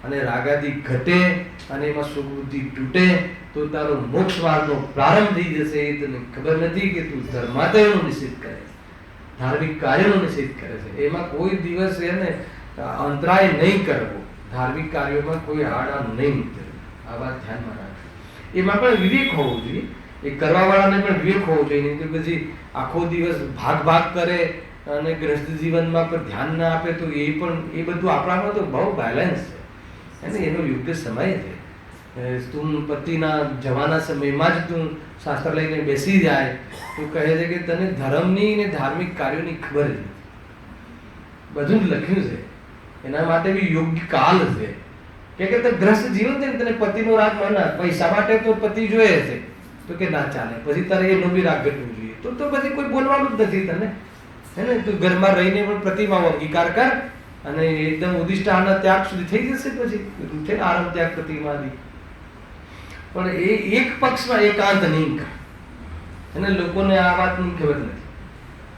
અને રાગાદી ઘટે અને એમાં સુબુદ્ધિ તૂટે તો તારો મોક્ષ માર્ગનો પ્રારંભ થઈ જશે. એ તને ખબર નથી કે તું ધર્માદયનો નિષેધ કરે છે, ધાર્મિક કાર્યનો નિષેધ કરે છે. એમાં કોઈ દિવસ એને અંતરાય નહીં કરવો, ધાર્મિક કાર્યોમાં કોઈ આડા નહીં કરવું. આ વાત ધ્યાનમાં રાખો. એમાં પણ વિવેક હોવો જોઈએ, એ કરવાવાળાને પણ વિવેક હોવો જોઈએ. નહીં તો પછી આખો દિવસ ભાગ કરે અને ગ્રસ્ત જીવનમાં પણ ધ્યાન ના આપે તો એ બધું આપણામાં તો બહુ બેલેન્સ છે, અને એનો યોગ્ય સમય છે. તું પતિના જવાના સમયમાં જ તું શાસ્ત્ર લઈને બેસી જાય તો કહે છે કે તને ધર્મની ને ધાર્મિક કાર્યોની ખબર જ નથી. બધું જ લખ્યું છે, એના માટે બી યોગ્ય કાલ છે કે તે ગ્રસ્ત જીવન છે, તને પતિનો રાગ માના, પૈસા માટે તો પતિ જોઈએ છે તો કે ના ચાલે, પછી તારે એનો બી રાગ ઘટવું જોઈએ, તો પછી કોઈ બોલવાનું જ નથી તને, હે ને? તું ઘરમાં રહીને પણ પ્રતિમાનો અંગીકાર કર અને એકદમ ઉદિષ્ટાના ત્યાગ સુધી થઈ જશે. પછી બધું છે આરંભ ત્યાગ પ્રતિમાની, પણ એ એક પક્ષમાં એકાંત નહીં કર. એને લોકોને આ વાતની ખબર નથી,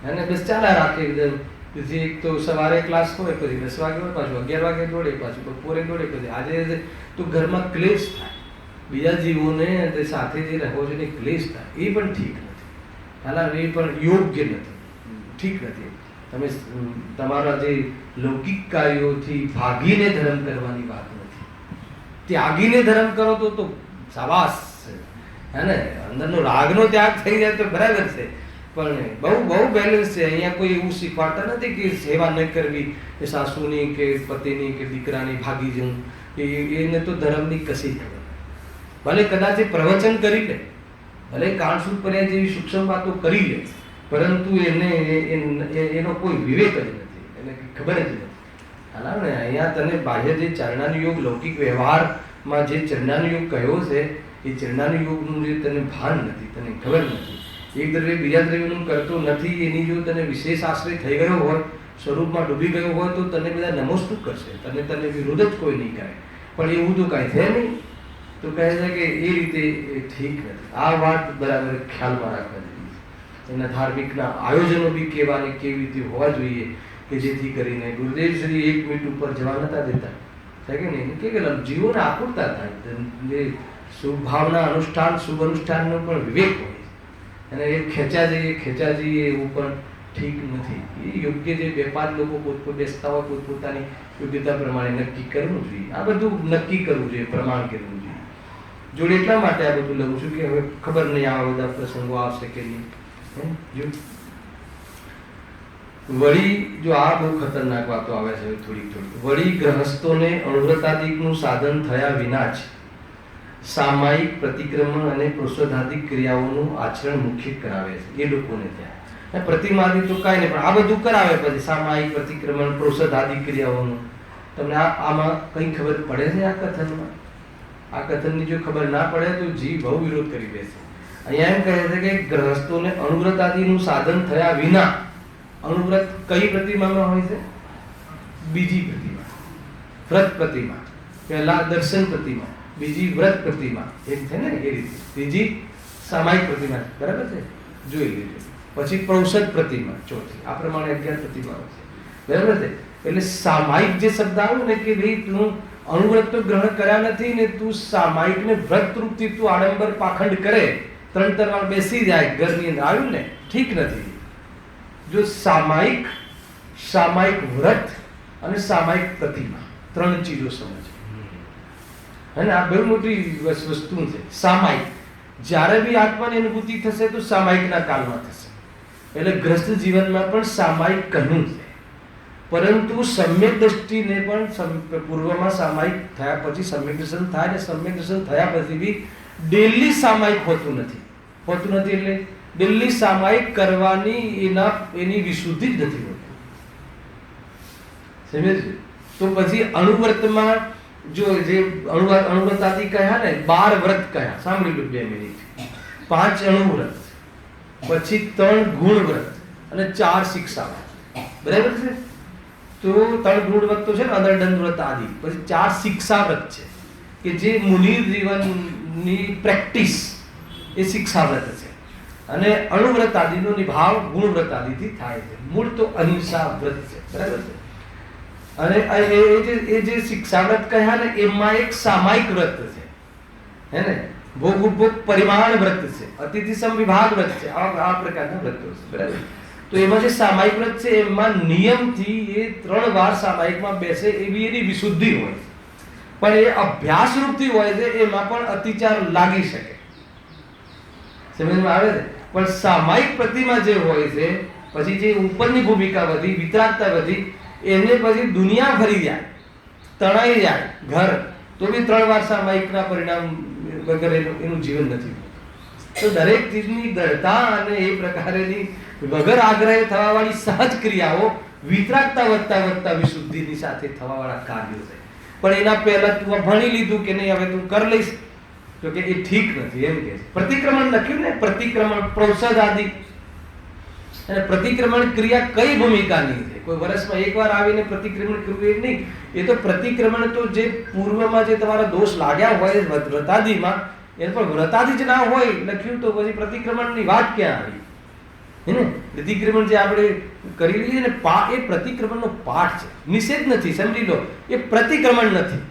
અને બસ ચાલ્યા રાખે એકદમ. પછી એક તો સવારે ક્લાસ હોય, પછી 10 વાગે હોય, પાછું 11 વાગે દોડે, પાછું બપોરે દોડે, પછી આજે તો ઘરમાં ક્લેશ થાય, બીજા જીવોને સાથે જે રહો છો ને ક્લેશ થાય, એ પણ ઠીક નથી, હાલા એ પણ યોગ્ય નથી. ઠીક નથી. તમે તમારા જે લૌકિક કાર્યોથી ભાગીને ધર્મ કરવાની વાત નથી. ત્યાગીને ધર્મ કરો તો શાબાશ છે, હે ને? અંદરનો રાગનો ત્યાગ થઈ જાય તો બરાબર છે, પણ બહુ બેલેન્સ છે. અહીંયા કોઈ એવું શીખવાડતા નથી કે સેવા ન કરવી, કે સાસુની કે પતિની કે દીકરાની ભાગી જવું. એને તો ધર્મની કશી ખબર. ભલે કદાચ એ પ્રવચન કરી લે, ભલે કાળસુદ પર્યા જેવી સૂક્ષ્મ વાતો કરી લે, પરંતુ એનો કોઈ વિવેક જ નથી, એને ખબર જ નથી. હાલ ને અહીંયા તને બાહ્ય જે ચરણાનુયોગ લૌકિક વ્યવહારમાં જે ચરણાનુયોગ કહ્યો છે, એ ચરણાનુયોગનું જે તને ભાન નથી, તને ખબર નથી. એક દ્રવ્ય બીજા દ્રવ્યનું કરતો નથી, એની જો તને વિશેષ આશ્રય થઈ ગયો હોય, સ્વરૂપમાં ડૂબી ગયો હોય, તો તને બધા નમસ્તુક કરશે, તને વિરોધ જ કોઈ નહીં કરે. પણ એવું તો કાંઈ છે નહીં. તો કહે છે કે એ રીતે એ ઠીક નથી. આ વાત બરાબર ખ્યાલમાં રાખવા જોઈએ. એના ધાર્મિકના આયોજનો બી કેવી રીતે હોવા જોઈએ કે જેથી કરીને ગુરુદેવ શ્રી 1 મિનિટ ઉપર જવા નતા દેતા, છે કે નહીં? કે જીવોને આકુરતા થાય, જે શુભ ભાવના અનુષ્ઠાન, શુભ અનુષ્ઠાનનો પણ વિવેક હોય, અને એ ખેંચા જઈએ એવું પણ ઠીક નથી. એ યોગ્ય જે 2-5 લોકો પોતપોત બેસતા હોય, પોતપોતાની યોગ્યતા પ્રમાણે નક્કી કરવું જોઈએ. આ બધું નક્કી કરવું જોઈએ, પ્રમાણ કરવું જોઈએ. જોડે એટલા માટે આ બધું લઉં છું કે હવે ખબર નહીં આવા બધા પ્રસંગો આવશે કે નહીં. વળી જો આ બહુ ખતરનાક વાતો આવે છે થોડીક. વળી ગ્રહસ્થોને અણુવ્રતાદિકનું સાધન થયા વિના જ સામાયિક પ્રતિક્રમણ અને પ્રોષધાદિક ક્રિયાઓનું આચરણ મુખ્ય કરાવે છે એ લોકોને ત્યાં. પ્રતિમાદિ તો કાંઈ નહીં, પણ આ બધું કરાવે પછી સામાયિક પ્રતિક્રમણ, પ્રોષધાદિક ક્રિયાઓનું. તમને આમાં કંઈ ખબર પડે છે આ કથનમાં? આ કથનની જો ખબર ના પડે તો જીવ બહુ વિરોધ કરી દેશે. અહીંયા એમ કહે છે કે ગ્રહસ્થોને અણુવ્રત આદિનું સાધન થયા વિના, અણુવ્રત કઈ પ્રતિમામાં હોય છે? બીજી પ્રતિમા, વ્રત પ્રતિમા. પહેલા દર્શન પ્રતિમા, બીજી વ્રત પ્રતિમા, એમ છે ને એ રીતે. ત્રીજી સામાયિક પ્રતિમા, બરાબર છે? જોઈ લીધું. પછી પ્રોષદ પ્રતિમા ચોથી. આ પ્રમાણે 11 પ્રતિમાઓ છે, બરાબર છે? એટલે સામાયિક જે શબ્દ આવ્યો ને કે ભાઈ તું અણુવ્રત તો ગ્રહણ કર્યા નથી ને તું સામાયિક ને વ્રત રૂપથી તું આડંબર પાખંડ કરે, 3 વાર બેસી જાય ઘરની અંદર, આવ્યું ને? ઠીક નથી. જો સામાયિક વ્રત અને સામાયિક પ્રતિમા 3 ચીજો સમજ, અને આ બહુ મોટી વસ્તુ છે. સામાયિક જ્યારે બી આત્માની અનુભૂતિ થશે તો સામાયિકના કાળમાં થશે. એટલે ગ્રસ્ત જીવનમાં પણ સામાયિક કહ્યું છે, પરંતુ સમ્યક દ્રષ્ટિને પણ પૂર્વમાં સામાયિક થયા પછી સમ્યક દર્શન થાય, ને સમ્યક દર્શન થયા પછી બી ડેલી સામાયિક હોતું નથી. એટલે ડેલી સામાયિક કરવાની એની વિશુદ્ધિ જ નથી હોતી. સમજ્યું? તો પછી અણુવ્રતમાં જો જે અણુવ્રત આદિ કહ્યા ને, 12 વ્રત કહ્યા, સાંભળી લો 2 મિનિટ. 5 અણુવ્રત, પછી 3 ગુણ વ્રત અને 4 શિક્ષા વ્રત, બરાબર છે? તો 3 ગુણ વ્રત તો છે ને, અનર્દંડ વ્રત આદિ. પછી 4 શિક્ષા વ્રત છે કે જે મુનિ જીવનની પ્રેક્ટિસ, એ શિક્ષા વ્રત છે. અને અણુવ્રત આદિનો નિભાવ ગુણ વ્રત આદિથી થાય છે. મૂળ તો અહિંસા વ્રત છે, બરાબર છે? અને એ જે શિક્ષા વ્રત કહ્યા ને, એમાં એક સામાયિક વ્રત છે, હે ને? ભોગ ઉપભોગ પરિમાણ વ્રત છે, અતિથિ સંવિભાગ વ્રત છે. આ પ્રકારના વ્રતો છે, બરાબર? તો એમાં જે સામાયિક વ્રત છે, એમાં નિયમથી એ 3 વાર સામાયિકમાં બેસે એવી એની વિશુદ્ધિ હોય છે. પણ એ અભ્યાસ રૂપથી હોય છે, એમાં પણ અતિચાર લાગી શકે. સમજમાં આવે છે? પણ સામાયિક પ્રતિમા જે હોય છે, પછી જે ઉપરની ભૂમિકા વધી, વિતરાગતા વધી, એને પછી દુનિયા ફરી જાય, તણાઈ જાય ઘર, તો બી 3 વાર સામાયિકના પરિણામ વગર એનું જીવન નથી. તો દરેક ચીજની દૃઢતા અને એ પ્રકારેની વગર આગ્રહે થવા વાળી સહજ ક્રિયાઓ વિતરાગતા વધતા વિશુદ્ધિની સાથે થવા વાળા કાર્યો છે. પણ એના પહેલા તું ભણી લીધું કે નહીં, હવે તું કર લઈશ, તો કે એ ઠીક નથી, એમ કે. પ્રતિક્રમણ લખ્યું ને, પ્રતિક્રમણ, પ્રોષદ આદિ. અને પ્રતિક્રમણ ક્રિયા કઈ ભૂમિકાની છે? કોઈ વર્ષમાં 1 વાર આવીને પ્રતિક્રમણ કરવું એ નહીં. એ તો પ્રતિક્રમણ તો જે પૂર્વમાં જે તમારા દોષ લાગ્યા હોય વ્રતાદિમાં, એ પણ વ્રતાદિ જ ના હોય લખ્યું, તો પછી પ્રતિક્રમણની વાત ક્યાં આવી? હે ને? પ્રતિક્રમણ જે આપણે કરી લઈએ ને, એ પ્રતિક્રમણનો પાઠ છે, નિષેધ નથી. સમજી લો, એ પ્રતિક્રમણ નથી.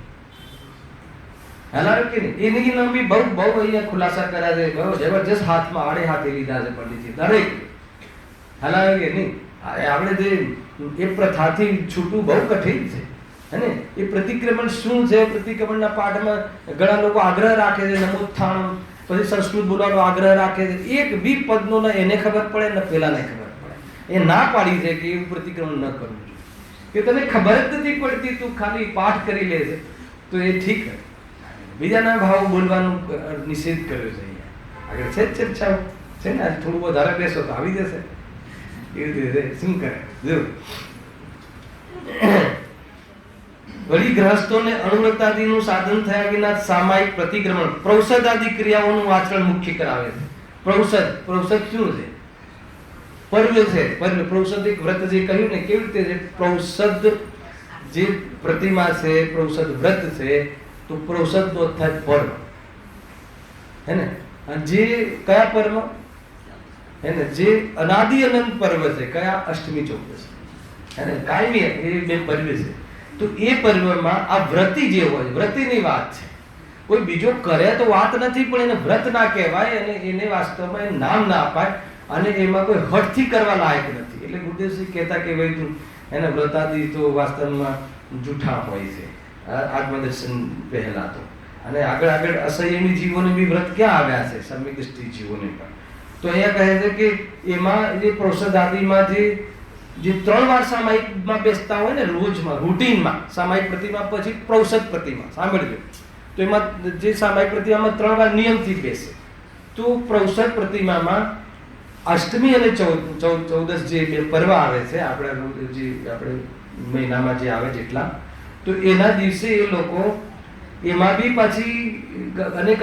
હાલ કે નહીં? એની નામ બી બહુ અહીંયા ખુલાસા કર્યા છે, બહુ જબરજસ્ત હાથમાં આડે હાથે લીધા છે પંડિતજી દરેક. હાલ કે નહીં? આપણે જે એ પ્રથાથી છૂટવું બહુ કઠિન છે હે ને. એ પ્રતિક્રમણ શું છે? પ્રતિક્રમણના પાઠમાં ઘણા લોકો આગ્રહ રાખે છે નમોત્થાણમ, પછી સંસ્કૃત બોલવાનો આગ્રહ રાખે છે. એક બી પદનો ને એને ખબર પડે ને પેલાને ખબર પડે. એ ના પાડી છે કે એવું પ્રતિક્રમણ ન કરવું જોઈએ, કે તને ખબર જ નથી પડતી, તું ખાલી પાઠ કરી લે છે તો એ ઠીક છે. બીજાના ભાવ બોલવાનું નિષેધ કર્યો છે અહીંયા આગળ. છે જ ચર્ચાઓ છે ને. આજે થોડું વધારે બેસો તો આવી જશે. એવી રીતે શું કરે જો. વળી ગ્રહસ્થોને અણુવ્રતાદિનું સાધન થયા વિના સામાયિક પ્રતિક્રમણ પ્રૌષધાદિ ક્રિયાઓનું આચરણ મુખ્ય કરાવે છે. પ્રૌષધ શું છે? પર્વ છે. પર્વ પ્રૌષધ એક વ્રત જે કહ્યું ને, કેવી રીતે છે? પ્રૌષધ જે પ્રતિમા છે, પ્રૌષધ વ્રત છે, તો પ્રૌષધ નો થાય પર્વ હે ને. અને જે કયા પર્વ હે ને, જે અનાદિ અનંત પર્વ છે, કયા? અષ્ટમી ચૌદશ હે ને, કાયમી એ બે પર્વ છે. તો એ પર્વમાં આ વ્રતી જે હોય, વ્રતીની વાત છે. કોઈ બીજો કરે તો વાત નથી, પણ એને વ્રત ના કહેવાય અને એને વાસ્તવમાં એ નામ ના અપાય અને એમાં કોઈ હઠથી કરવા લાયક નથી. એટલે ગુરુદેવસિંહ કહેતા કે ભાઈ તું એના વ્રતાદિ તો વાસ્તવમાં જૂઠા હોય છે આત્મદર્શન પહેલા તો. અને આગળ અસંયમી જીવોને બી વ્રત ક્યાં આવ્યા છે? સમ્યક જીવોને પણ. તો અહીંયા કહે છે કે એમાં જે પ્રૌષધાદિમાં જે 3 વાર સામાયિકમાં બેસતા હોય ને, રોજમાં રૂટીનમાં સામાયિક પ્રતિમા પછી પ્રૌષધ પ્રતિમા સાંભળજો. તો એમાં જે સામાયિક પ્રતિમામાં 3 વાર નિયમથી બેસે. તો પ્રૌષધ પ્રતિમામાં અષ્ટમી અને ચૌદશ જે બે પર્વ આવે છે આપણે મહિનામાં જે આવે જેટલા, તો એના દિવસે એ લોકો એમાં બી પાછી અનેક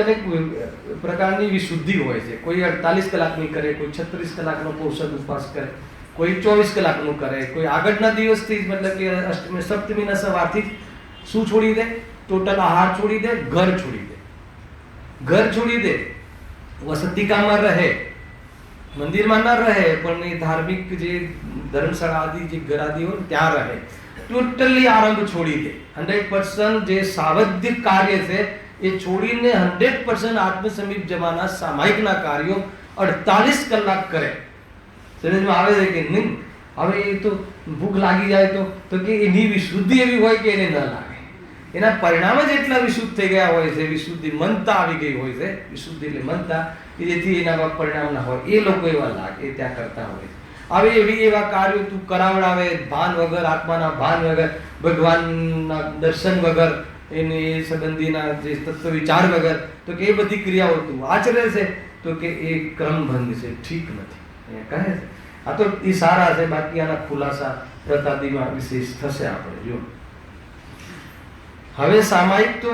પ્રકારની વિશુદ્ધિ હોય છે. કોઈ 48 કલાકની કરે, કોઈ 36 કલાકનો પ્રૌષધ ઉપવાસ કરે, કોઈ 24 કલાકનું કરે, કોઈ આગળના દિવસથી જ, મતલબ કે અષ્ટમી સપ્તમીના સવારથી શું છોડી દે? ટોટલ આહાર છોડી દે, ઘર છોડી દે, વસતિકામાં રહે, મંદિરમાં ન રહે પણ એ ધાર્મિક જે ધર્મશાળા આદિ જે ઘર આદિ હોય ત્યાં રહે. ટોટલી આરંભ છોડી દે. 100% જે સાવધિક કાર્ય છે એ છોડીને 100% આત્મસમીપ જવાના સામાયિકના કાર્યો 48 કલાક કરે. સમજમાં આવે છે કે નહીં? હવે એ તો ભૂખ લાગી જાય તો કે એની વિશુદ્ધિ એવી હોય કે એને ન લાગે. એના પરિણામ જ એટલા વિશુદ્ધ થઈ ગયા હોય છે, વિશુદ્ધિ મનતા આવી ગઈ હોય છે. વિશુદ્ધિ એટલે મનતા, જેથી એના પરિણામ ના હોય. એ લોકો એવા લાગે એ ત્યાં કરતા હોય છે. હવે એવા કાર્યો તું કરાવડાવે ભાન વગર, આત્માના ભાન વગર, ભગવાનના દર્શન વગર, એને સંબંધીના જે તત્વ વિચાર વગર, તો કે એ બધી ક્રિયાઓ તું આચરે છે તો કે એ ક્રમભંગ છે, ઠીક નથી કહે છે. આ તો એ સારા છે. બાકી આના ખુલાસા પ્રતાદિમાં વિશેષ થશે આપણે જો. હવે સામાયિક તો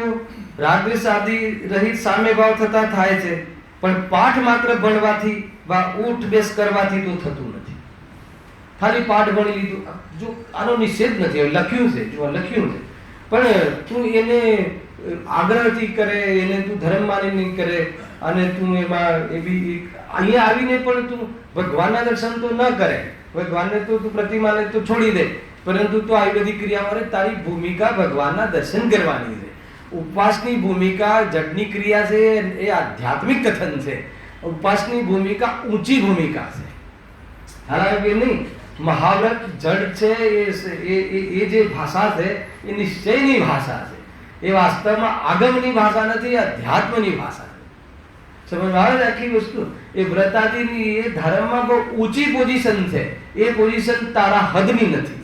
રાગદ્વેષ આદિ રહિત સામ્ય ભાવ થતા થાય છે, પણ પાઠ માત્ર ભણવાથી વા ઉઠ બેસ કરવાથી તો થતું નથી. ખાલી પાઠ ભણી લીધું, જો આનો નિષેધ નથી, લખ્યું છે, પણ તું એને આગ્રહથી કરે, એને તું ધર્મ માનીને કરે અને તું એમાં એવી અહીંયા આવીને પણ તું ભગવાનના દર્શન તો ન કરે, ભગવાનને તો તું પ્રતિમાને તો છોડી દે, પરંતુ તો આવી બધી ક્રિયાઓ તારી ભૂમિકા ભગવાનના દર્શન કરવાની છે. ઉપવાસની ભૂમિકા જડની ક્રિયા છે, એ આધ્યાત્મિક કથન છે. ઉપવાસની ભૂમિકા ઊંચી ભૂમિકા છે. હાલાકી નહીં, મહાવ્રત જડ છે એ જે ભાષા છે એ નિશ્ચયની ભાષા છે. એ વાસ્તવમાં આગમની ભાષા નથી, અધ્યાત્મની ભાષા છે. સમજ આવે છે આખી વસ્તુ? એ વ્રતાદિની એ ધર્મમાં બહુ ઊંચી પોઝિશન છે. એ પોઝિશન તારા હદની નથી.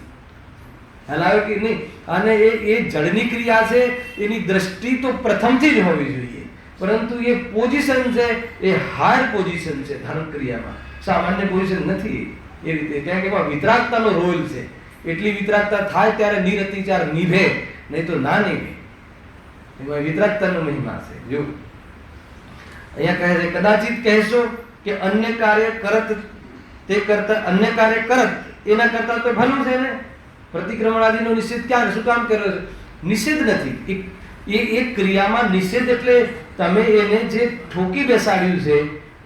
હલાવે કે નહીં? અને એ જળની ક્રિયા છે, એની દ્રષ્ટિ તો પ્રથમથી જ હોવી જોઈએ, પરંતુ એ પોઝિશન છે એ હાયર પોઝિશન છે ધર્મ ક્રિયામાં, સામાન્ય પોઝિશન નથી. એ રીતે ત્યાં કે વિતરાગતાનો રોલ છે. એટલી વિતરાગતા થાય ત્યારે નિરતિચાર નિભે, નહીં તો ના નિભે. એમાં વિતરાગતાનો મહિમા છે. જો અહીંયા કહે છે, કદાચિત કહેશો કે અન્ય કાર્ય કરત તે કરતા અન્ય કાર્ય કરત એના કરતા તો ભલું છે ને. પ્રતિક્રમણ આદિનો નિષેધ ક્યાં, શું કામ કર્યો છે? નિષેધ નથી. એ ક્રિયામાં નિષેધ એટલે તમે એને જે ઠોકી બેસાડ્યું છે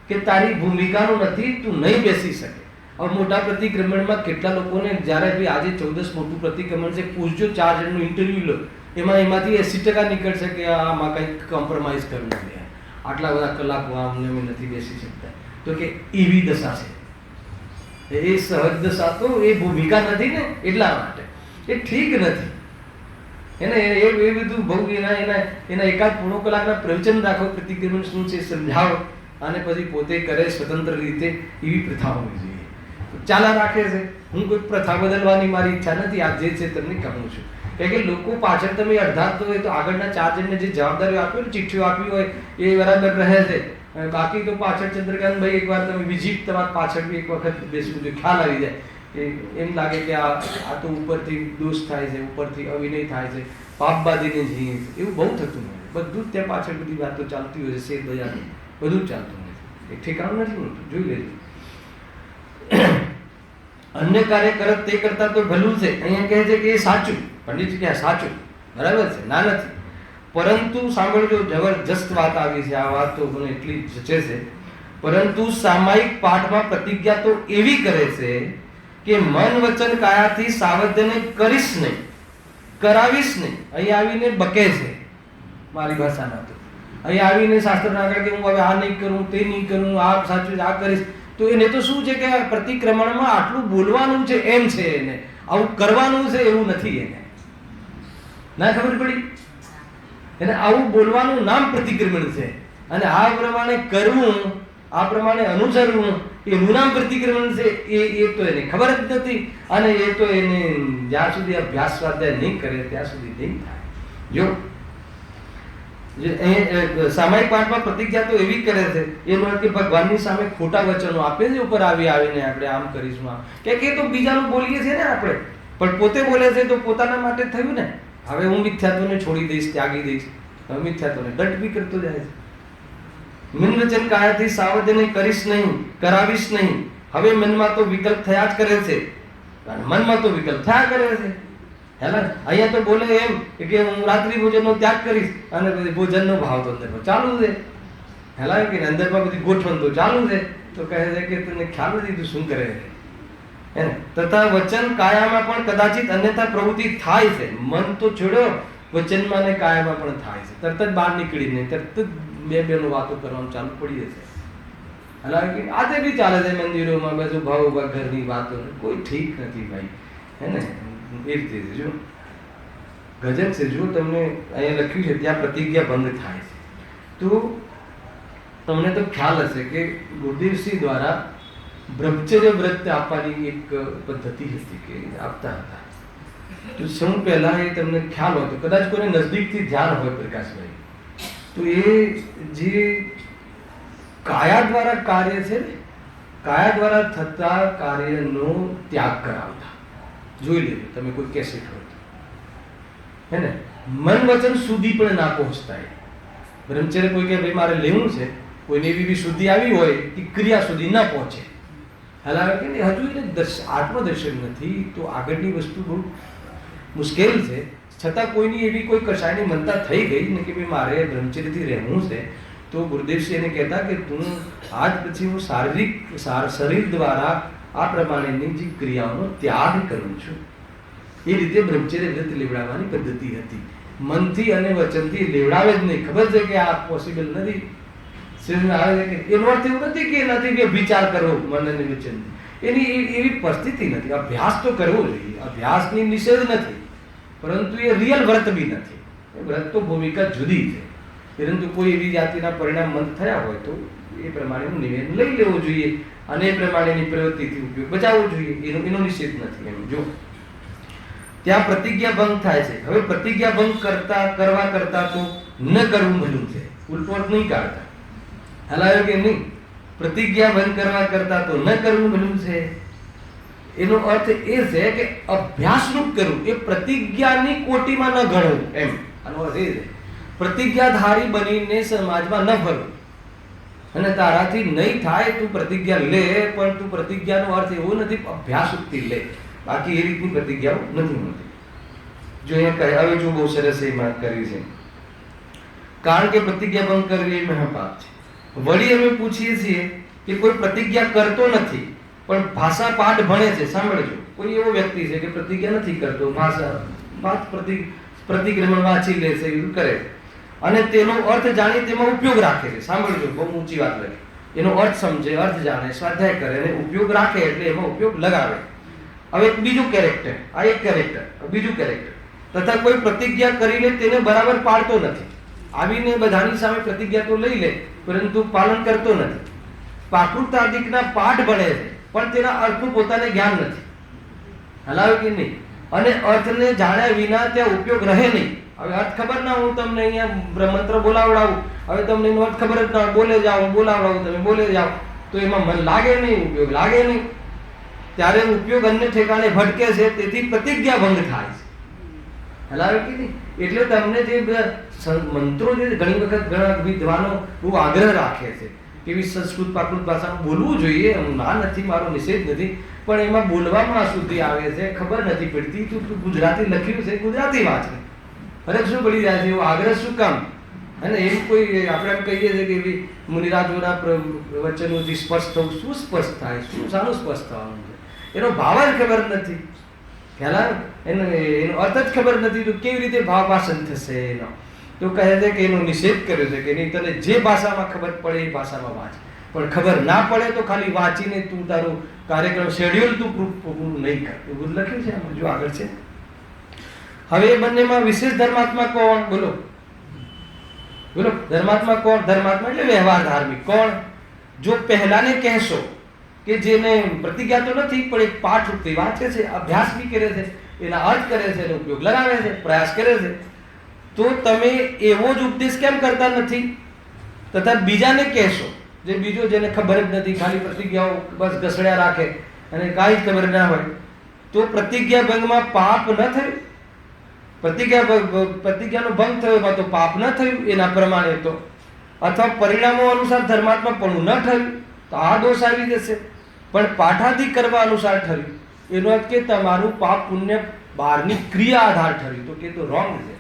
કે તારી ભૂમિકાનું નથી, તું નહીં બેસી શકે. હવે મોટા પ્રતિક્રમણમાં કેટલા લોકોને જ્યારે ભાઈ આજે 14 મોટું પ્રતિક્રમણ છે, પૂછજો 4 જણનું ઇન્ટરવ્યુ લો, એમાંથી 80% નીકળશે કે આમાં કંઈક કોમ્પ્રોમાઇઝ કરવું છે, આટલા બધા કલાકો અમને અમે નથી બેસી શકતા. તો કે એવી દશા છે. એ સહજ દશા તો એ ભૂમિકા નથી ને, એટલા માટે એ ઠીક નથી. એને એ બધું બહુ એના એકાદ પોણો કલાકના પ્રવચન રાખો, પ્રતિક્રમણ શું છે સમજાવો, અને પછી પોતે કરે સ્વતંત્ર રીતે. એવી પ્રથા હોવી જોઈએ. ચાલા રાખે છે. હું કોઈ પ્રથા બદલવાની મારી ઈચ્છા નથી. આ જે છે તમને કહું છું. કારણ કે લોકો પાછળ તમે અડધા તો હોય તો આગળના 4 જણને જે જવાબદારીઓ આપી હોય, ચિઠ્ઠીઓ આપી હોય, એ બરાબર રહે છે. બાકી તો પાછળ ચંદ્રકાંતભાઈ એકવાર તમે વિઝિટ તમારા પાછળ બી એક વખત બેસવું જોઈએ, ખ્યાલ આવી જાય. એમ લાગે કે આ તો ઉપરથી દોષ થાય છે, ઉપરથી અવિનય થાય છે, પાપ બાંધીને જઈએ છે, એવું બહુ થતું હોય. બધું જ ત્યાં પાછળ બધી વાતો ચાલતી હોય છે, શેર બજારની બધું જ ચાલતું હોય છે. એક ઠેકાણું નથી હોતું, જોઈ લેજો. અન્ય કાર્ય કરત તે કરતા તો ભલું છે. અહીંયા કહે છે કે એ સાચું, પંડિતજી કહે સાચું, બરાબર છે, ના નથી. પરંતુ સાંભળજો, જબરજસ્ત વાત આવી છે. આ વાત તો મને એટલી જચે છે. પરંતુ સામાયિક પાઠમાં પ્રતિજ્ઞા તો એવી કરે છે કે મન વચન કાયાથી સાવધને કરીશ નહીં, કરાવીશ નહીં. અહીં આવીને બકે છે, મારી ભાષામાં તો. અહીં આવીને શાસ્ત્રના આગળ કે હું હવે આ નહીં કરું, તે નહીં કરું, આ સાચું આ કરીશ. તો એને તો શું છે કે પ્રતિક્રમણમાં આટલું બોલવાનું છે એમ છે, એને આવું કરવાનું છે એવું નથી. એને ના ખબર પડી. એને આવું બોલવાનું નામ પ્રતિક્રમણ છે, અને આ પ્રમાણે કરવું, આ પ્રમાણે અનુસરવું એનું નામ પ્રતિક્રમણ છે. એ તો એને ખબર જ નથી. અને એ તો એને જ્યાં સુધી અભ્યાસ સ્વાધ્યાય નહીં કરે ત્યાં સુધી નહીં થાય. જો સામાયિક પાઠમાં પ્રતિજ્ઞા તો એવી કરે છે, એનો અર્થ કે ભગવાનની સામે ખોટા વચનો આપે છે ઉપર આવીને આપણે આમ કરીશું આમ, કે તો બીજાનું બોલીએ છીએ ને આપણે, પણ પોતે બોલે છે તો પોતાના માટે થયું ને. હવે હું મિથ્યાત્વને છોડી દઈશ, ત્યાગી દઈશ. હવે મિથ્યાત્વને દંડ બી કરતો જાય છે. મન વચન કાયાથી સાવધને કરીશ નહીં, કરાવીશ નહીં. હવે મનમાં તો વિકલ્પ થયા જ કરે છે, મનમાં તો વિકલ્પ થયા કરે છે. હેલા અહીંયા તો બોલે એમ કે હું રાત્રિ ભોજનનો ત્યાગ કરીશ, અને પછી ભોજનનો ભાવ તો અંદર ચાલુ છે. હેલા કે અંદરમાં બધી ગોઠવણ તો ચાલુ છે. તો કહે છે કે તને ખ્યાલ નથી તું શું કરે છે. તથા વચન કાયામાં પણ કદાચિત અન્યથા પ્રવૃત્તિ થાય છે. મન તો છોડ્યો, વચનમાં ને કાયામાં પણ થાય છે. તરત જ બહાર નીકળીને તરત જ બેનો વાતો કરવાનું ચાલુ પડી જશે. હાલાકી આજે બી ચાલે છે મંદિરોમાં બધું ભાવ ઘરની વાતો, કોઈ ઠીક નથી ભાઈ. હે ને એ રીતે જો ગજબ છે. જો તમને અહીંયા લખ્યું છે ત્યાં પ્રતિજ્ઞા ભંગ થાય છે. તો તમને તો ખ્યાલ હશે કે ગુરુદેવસિંહ દ્વારા બ્રહ્મચર્ય વ્રત આપવાની એક પદ્ધતિ હતી કે આપતા હતા. તો સૌ પહેલા એ તમને ખ્યાલ હોય તો કદાચ કોઈને નજદીકથી ધ્યાન હોય પ્રકાશભાઈ, તો એ જે કાયા દ્વારા કાર્ય છે ને, કાયા દ્વારા થતા કાર્યનો ત્યાગ કરાવતા. જોઈ લેજો તમે કોઈ કેસેટ હોય તો, હે ને. મન વચન સુધી પણ ના પહોંચતા. બ્રહ્મચર્ય કોઈ કે ભાઈ મારે લેવું છે, કોઈને એવી શુદ્ધિ આવી હોય કે ક્રિયા સુધી ના પહોંચે. હાલાકી હજુ એને આત્મદર્શન નથી, તો આગળની વસ્તુ બહુ મુશ્કેલ છે. છતાં કોઈની એવી કોઈ કશાયની મનતા થઈ ગઈ ને કે ભાઈ મારે બ્રહ્મચર્યથી રહેવું છે, તો ગુરુદેવસિંહ એને કહેતા કે તું આજ પછી હું શરીર દ્વારા આ પ્રમાણેની જે ક્રિયાઓનો ત્યાગ કરું છું. એ રીતે બ્રહ્મચર્ય વ્રત લેવડાવવાની પદ્ધતિ હતી. મનથી અને વચનથી લેવડાવે જ નહીં. ખબર છે કે આ પોસિબલ નથી. એનો અર્થ એવું નથી કે એનાથી કે વિચાર કરવો મન અને વચનથી, એની એવી પરિસ્થિતિ નથી. અભ્યાસ તો કરવો જોઈએ, અભ્યાસની નિષેધ નથી, પરંતુ એ રિયલ વ્રત બી નથી. એ વ્રત તો ભૂમિકા જુદી છે. પરંતુ કોઈ એવી જાતિના પરિણામ મંદ થયા હોય તો એ પ્રમાણેનું નિવેદન લઈ લેવું જોઈએ અને એ પ્રમાણેની પ્રવૃત્તિથી ઉપયોગ બચાવવો જોઈએ. એનો નિષેધ નથી. એમ જો ત્યાં પ્રતિજ્ઞા ભંગ થાય છે. હવે પ્રતિજ્ઞા ભંગ કરવા કરતા તો ન કરવું ભલું છે. ઉલટોટ નહીં કાઢતા. હલાયો કે નહીં. પ્રતિજ્ઞા ભંગ કરવા કરતા તો ન કરવું ભલું છે. એનો અર્થ એ છે કે અભ્યાસરૂપ કરવું, એ પ્રતિજ્ઞાની કોટીમાં ન ગણવું. એમ આનો અર્થ એ છે. પ્રતિજ્ઞાધારી બનીને સમાજમાં ન ફરવું. અને તારાથી નહીં થાય તું પ્રતિજ્ઞા લે, પણ તું પ્રતિજ્ઞાનો અર્થ એવો નથી અભ્યાસરૂપથી લે. બાકી એ રીતની પ્રતિજ્ઞાઓ નથી મળતી. જો અહીંયા કહે હવે જો બહુ સરસ એ વાત કરી છે. કારણ કે પ્રતિજ્ઞા ભંગ કરવી એ મહાપાપ છે. વળી અમે પૂછીએ છીએ કે કોઈ પ્રતિજ્ઞા કરતો નથી પણ ભાષા પાઠ ભણે છે. સાંભળજો, કોઈ એવો વ્યક્તિ છે કે પ્રતિજ્ઞા નથી કરતો, પ્રતિક્રમણ વાંચી લે છે, એવું કરે અને તેનો અર્થ જાણી તેમાં ઉપયોગ રાખે છે. સાંભળજો, બહુ ઊંચી વાત લખી. એનો અર્થ સમજે, અર્થ જાણે, સ્વાધ્યાય કરે અને ઉપયોગ રાખે, એટલે એમાં ઉપયોગ લગાવે. હવે એક બીજું કેરેક્ટર, આ એક કેરેક્ટર, બીજું કેરેક્ટર, તથા કોઈ પ્રતિજ્ઞા કરીને તેને બરાબર પાળતો નથી. આવીને બધાની સામે પ્રતિજ્ઞા તો લઈ લે, પરંતુ પાલન કરતો નથી. પ્રાકૃતાદિકના પાઠ ભણે છે, પણ તેના અર્થનું પોતાને જ્ઞાન નથી. હલાવે કે નહીં? અને અર્થને જાણ્યા વિના ત્યાં ઉપયોગ રહે નહીં. હવે અર્થ ખબર ના, હું તમને અહીંયા મંત્ર બોલાવડાવું, હવે તમને એનો અર્થ ખબર જ ના, બોલે જાઓ, બોલાવડાવું, તમે બોલે જાઓ, તો એમાં મન લાગે નહીં, ઉપયોગ લાગે નહીં. ત્યારે ઉપયોગ અન્ય ઠેકાણે ભટકે છે, તેથી પ્રતિજ્ઞા ભંગ થાય છે. હલાવે કે નહીં? એટલે તમને જે મંત્રો જે ઘણી વખત ઘણા વિદ્વાનો બહુ આગ્રહ રાખે છે કે સંસ્કૃત પ્રાકૃત ભાષામાં બોલવું જોઈએ, હું ના નથી, મારો નિષેધ નથી, પણ એમાં બોલવામાં અશુદ્ધિ આવે છે, ખબર નથી પડતી. તું ગુજરાતી લખ્યું છે, ગુજરાતી વાંચ, ફરક શું પડી જાય છે? એવો આગ્રહ શું કામ? અને એમ કોઈ આપણે એમ કહીએ છીએ કે મુનિરાજોના વચનોથી સ્પષ્ટ થવું, શું સ્પષ્ટ થાય? શું શાનું સ્પષ્ટ થવાનું છે? એનો ભાવ જ ખબર નથી. ખ્યાલ આવે? એનો અર્થ જ ખબર નથી, તો કેવી રીતે ભાવ ભાષણ થશે એનો? તો કહે છે કે એનો નિષેધ કર્યો છે કે નહીં, તને જે ભાષામાં ખબર પડે એ ભાષામાં વાંચ, પણ ખબર ના પડે તો ખાલી વાંચીને તું તારું કાર્યક્રમ શેડ્યુલ તું પૂરું નહીં કર. એવું લખ્યું છે આમાં, જો આગળ છે. હવે એ બંનેમાં વિશેષ ધર્માત્મા કોણ? બોલો બોલો, ધર્માત્મા કોણ? ધર્માત્મા એટલે વ્યવહાર ધાર્મિક કોણ? જો પહેલાને કહેશો કે જેને પ્રતિજ્ઞા તો નથી, પણ એક પાઠ રૂપે વાંચે છે, અભ્યાસ બી કરે છે, એના અર્થ કરે છે, એનો ઉપયોગ લગાવે છે, પ્રયાસ કરે છે, તો તમે એવો જ ઉપદેશ કેમ કરતા નથી? તથા બીજાને કહેશો, જે બીજો જેને ખબર જ નથી, ખાલી પ્રતિજ્ઞાઓ બસ ઘસડ્યા રાખે અને કાંઈ જ ખબર ના હોય, તો પ્રતિજ્ઞા ભંગમાં પાપ ન થયું? પ્રતિજ્ઞાનો ભંગ થયો એમાં તો પાપ ન થયું એના પ્રમાણે તો? અથવા પરિણામો અનુસાર ધર્માત્મક પણ ન થયું તો આ દોષ આવી જશે. પણ પાઠાદિ કરવા અનુસાર થયું, એનો અર્થ કે તમારું પાપ પુણ્ય બહારની ક્રિયા આધાર થયું, તો કે તો રોંગ છે.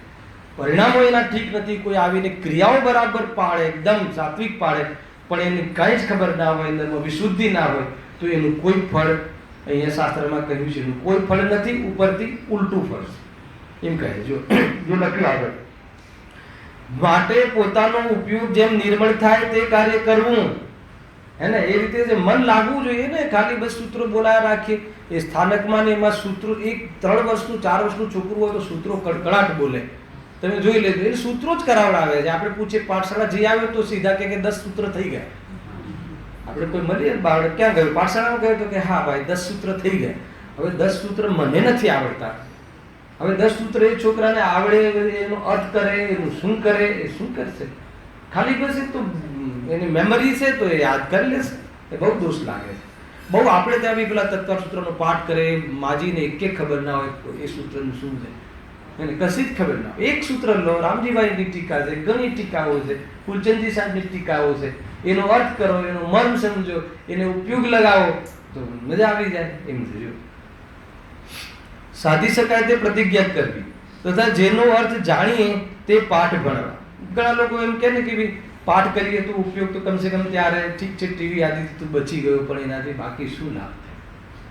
પરિણામો એના ઠીક નથી. કોઈ આવીને ક્રિયાઓ બરાબર પાડે, એકદમ સાત્વિક પાડે, પણ એને કાંઈ જ ખબર ના હોય, અંદરમાં વિશુદ્ધિ ના હોય, તો એનું કોઈ ફળ અહીંયા શાસ્ત્રમાં કહ્યું છે, એનું કોઈ ફળ નથી, ઉપરથી ઉલટું ફળ છે એમ કહે. જો લખ્યું આગળ, માટે પોતાનો ઉપયોગ જેમ નિર્મળ થાય તે કાર્ય કરવું, હે ને? એ રીતે જે મન લાગવું જોઈએ ને, ખાલી બસ સૂત્રો બોલાયા રાખીએ. એ સ્થાનકમાં ને એમાં સૂત્રો, એક 3 વર્ષનું 4 વર્ષનું છોકરું હોય તો સૂત્રો કડકડાટ બોલે, તમે જોઈ લેજો. એ સૂત્રો જ કરાવડાવે છે. આપણે પૂછીએ પાઠશાળા જઈ આવ્યો તો સીધા કે 10 સૂત્ર થઈ ગયા. આપણે કોઈ મળીએ બાળક ક્યાં ગયું, પાઠશાળામાં ગયો તો કે હા ભાઈ 10 સૂત્ર થઈ ગયા. હવે 10 સૂત્ર મને નથી આવડતા. હવે 10 સૂત્ર એ છોકરાને આવડે, એનો અર્થ કરે, એનું શું કરે, એ શું કરશે? ખાલી બસ એ તો એની મેમરી છે તો એ યાદ કરી લેશે. એ બહુ દોષ લાગે છે. બહુ આપણે ત્યાં બી પેલા તત્વ સૂત્રનો પાઠ કરે, માજીને એક ખબર ના હોય એ સૂત્રનું શું છે, એને કશી જ ખબર ના હોય. એક સૂત્ર લો, રામજીભાઈની ટીકા છે, ઘણી ટીકાઓ છે, ફૂલચંદજી સાહેબની ટીકાઓ છે, એનો અર્થ કરો, એનો મર્મ સમજો, એને ઉપયોગ લગાવો તો મજા આવી જાય. એમ થયું સાધી શકાય તે પ્રતિજ્ઞા કરવી, તથા જેનો અર્થ જાણીએ તે પાઠ ભણવા. ઘણા લોકો એમ કહે ને કે ભાઈ પાઠ કરીએ તો ઉપયોગ તો કમસે કમ ત્યારે ઠીક છે, ટીવી આદિથી તું બચી ગયો, પણ એનાથી બાકી શું લાભ થાય?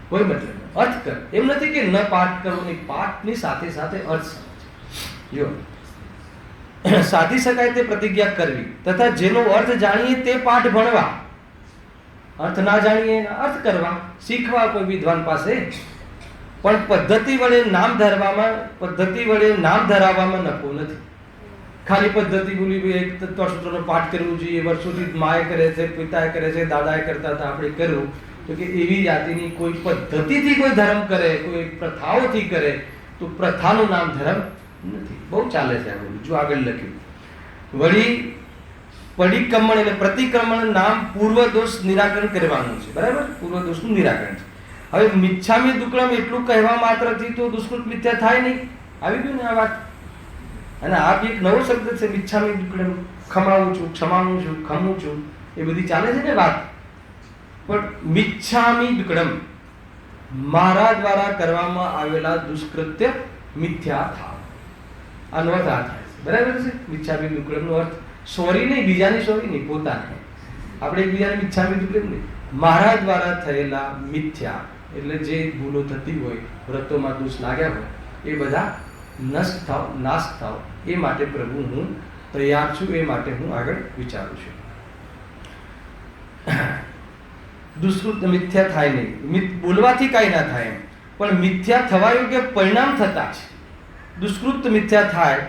કોઈ મતલબ નહીં. અર્થ કર. એમ નથી કે ન પાઠ કરવો નહીં, પાઠની સાથે સાથે અર્થ સમજ. જો સાધી શકાય તે પ્રતિજ્ઞા કરવી, તથા જેનો અર્થ જાણીએ તે પાઠ ભણવા. અર્થ ના જાણીએ એના અર્થ કરવા, શીખવા કોઈ વિદ્વાન પાસે. પણ પદ્ધતિ વડે નામ ધરાવવામાં નફો નથી. ખાલી પદ્ધતિ બોલી, એક તત્વસૂત્રનો પાઠ કરવું જોઈએ, વર્ષોથી માએ કરે છે, પિતાએ કરે છે, દાદાએ કરતા હતા, આપણે કરવું, તો કે એવી જાતિની કોઈ પદ્ધતિથી કોઈ ધર્મ કરે, કોઈ પ્રથાઓથી કરે, તો પ્રથાનું નામ ધર્મ નથી. બહુ ચાલે છે આ બધું. જો આગળ લખ્યું, વળી પરિક્રમણ એટલે પ્રતિક્રમણ નામ પૂર્વ દોષ નિરાકરણ કરવાનું છે. બરાબર? પૂર્વ દોષનું નિરાકરણ છે. હવે મિચ્છામી દુક્કડમ એટલું કહેવા માત્રથી તો દુષ્કૃત મિથ્યા થાય નહીં. આવી ગયું ને આ વાત? અને આ બી એક નવો શબ્દ છે, મિચ્છામી દુક્કડમ. ખમાવું છું, ક્ષમાવું છું, ખમું છું, એ બધી ચાલે છે ને વાત. પણ મિચ્છામી દુક્કડમ, મારા દ્વારા કરવામાં આવેલા દુષ્કૃત્ય મિથ્યા થાવ, આનો અર્થ આ થાય છે. બરાબર છે? મિચ્છામી દુક્કડમનો અર્થ સોરી નહીં, બીજાની સોરી નહીં, પોતાને. આપણે એકબીજાને મિચ્છામી દુક્કડમ નહીં, મારા દ્વારા થયેલા મિથ્યા એટલે જે ભૂલો થતી હોય, વ્રતોમાં દોષ લાગ્યા હોય, એ બધા નષ્ટ થાવ, નાશ થાવ, એ માટે પ્રભુ હું તૈયાર છું, એ માટે હું આગળ વિચારું છું. દુષ્કૃત મિથ્યા થાય નહીં, બોલવાથી કાંઈ ના થાય એમ, પણ મિથ્યા થવા યોગ્ય પરિણામ થતા છે. દુષ્કૃત મિથ્યા થાય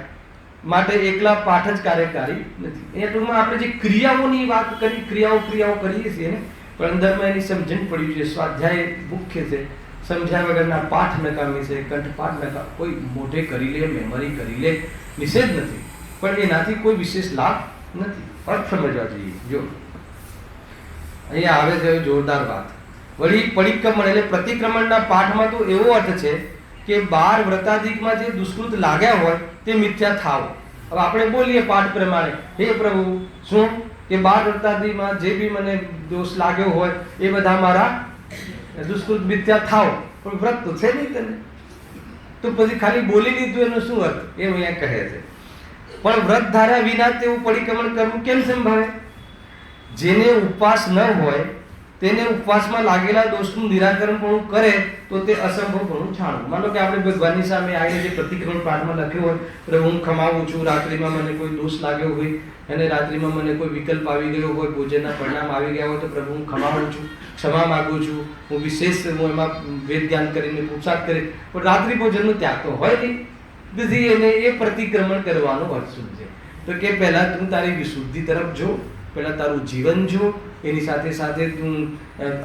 માટે એકલા પાઠ જ કાર્યકારી નથી. એ ટૂંકમાં આપણે જે ક્રિયાઓની વાત કરી, ક્રિયાઓ કરીએ છીએ ને, પણ અંદરમાં એની સમજણ પડવી જોઈએ. સ્વાધ્યાય મુખ્ય છે, સમજ્યા વગરના પાઠ નકામી છે, કંઠપાઠ નકામી. કોઈ મોઢે કરી લે, મેમરી કરી લે, નિષેધ નથી, પણ એનાથી કોઈ વિશેષ લાભ નથી. અર્થ સમજવા જોઈએ. જો અહીંયા આવે છે જોરદાર વાત. વળી પરિક્રમણ એટલે પ્રતિક્રમણના પાઠમાં તો એવો અર્થ છે કે 12 વ્રતાદિકમાં જે દુષ્કૃત લાગ્યા હોય તે મિથ્યા થાવ. હવે આપણે બોલીએ પાઠ પ્રમાણે, હે પ્રભુ, શું કે 12 વ્રતાદિમાં જે બી મને દોષ લાગ્યો હોય એ બધા મારા દુષ્કૃત મિથ્યા થાવ. પણ વ્રત તો છે નહીં તને, તો પછી ખાલી બોલી લીધું એનો શું અર્થ? એમ અહીંયા કહે છે. પણ વ્રત ધાર્યા વિના તેવું પરિક્રમણ કરવું કેમ સંભાવે? જેને ઉપવાસ ન હોય તેને ઉપવાસમાં લાગેલા દોષનું નિરાકરણ પણ કરે તો તે અસંભવ પણ છાણવું. માનો કે આપણે ભગવાનની સામે આવીને જે પ્રતિક્રમણ પાઠમાં લખ્યું હોય, પ્રભુ હું ખમાવું છું, રાત્રિમાં મને કોઈ દોષ લાગ્યો હોય અને રાત્રિમાં મને કોઈ વિકલ્પ આવી ગયો હોય, ભોજનના પરિણામ આવી ગયા હોય, તો પ્રભુ હું ખમાવું છું, ક્ષમા માગું છું, હું વિશેષ હું એમાં વેદ જ્ઞાન કરીને પુરુષાર્થ કરી, પણ રાત્રિ ભોજનનો ત્યાગ તો હોય નહીં. તેથી એને એ પ્રતિક્રમણ કરવાનો અર્થ શું છે? તો કે પહેલા તું તારી વિશુદ્ધિ તરફ જો, પહેલા તારું જીવન જો, એની સાથે સાથે તું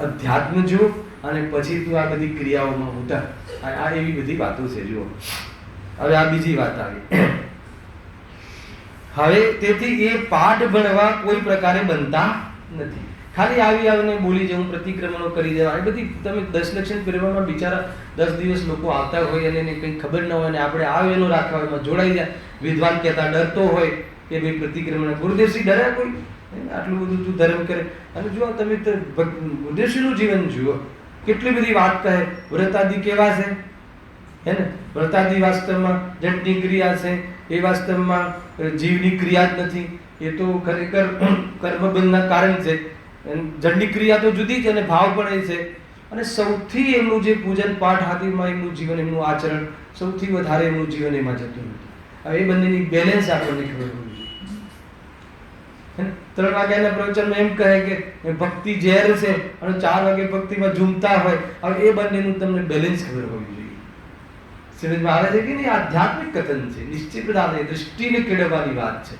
અધ્યાત્મ જો, અને પછી તું આ બધી ક્રિયાઓમાં ઉતર. આ એવી બધી વાતો છે. જો હવે આ બીજી વાત આવી. હવે તેથી એ પાઠ ભણવા કોઈ પ્રકારે બનતા નથી. ખાલી આવીને બોલી જવું, પ્રતિક્રમણો કરી દેવા, એ બધી તમે 10 લક્ષણ પહેરવામાં બિચારા 10 દિવસ લોકો આવતા હોય અને એને કંઈ ખબર ન હોય, અને આપણે આવેલો રાખવા એમાં જોડાઈ જાય. વિદ્વાન કહેતા ડરતો હોય કે ભાઈ પ્રતિક્રમણ, ગુરુદેવશ્રી ડર્યા કોઈ? આટલું બધું તું ધર્મ કરે. અને જુઓ તમે ગુરુદેવશ્રીનું જીવન જુઓ, કેટલી બધી વાત કહે. વ્રતાદિ કેવા છે, હે ને? વ્રતાદિ વાસ્તવમાં જટની ક્રિયા છે, એ વાસ્તવમાં જીવની ક્રિયા જ નથી. એ તો ખરેખર કર્મબંધના કારણ છે. જડની ક્રિયા તો જુદી છે અને ભાવ પણ એ છે. અને સૌથી એમનું જે પૂજન પાઠ આદિમાં એમનું જીવન, એમનું આચરણ સૌથી વધારે એમનું જીવન એમાં જતું નથી. હવે એ બંનેની બેલેન્સ આપણને ખબર હોવી જોઈએ. 3 વાગ્યાના પ્રવચનમાં એમ કહે કે ભક્તિ ઝેર છે અને 4 વાગે ભક્તિમાં ઝૂમતા હોય. હવે એ બંનેનું તમને બેલેન્સ ખબર હોવી જોઈએ. સમજમાં આવે છે કે નહીં? આધ્યાત્મિક કથન છે, નિશ્ચિત દૃષ્ટિને કેળવવાની વાત છે.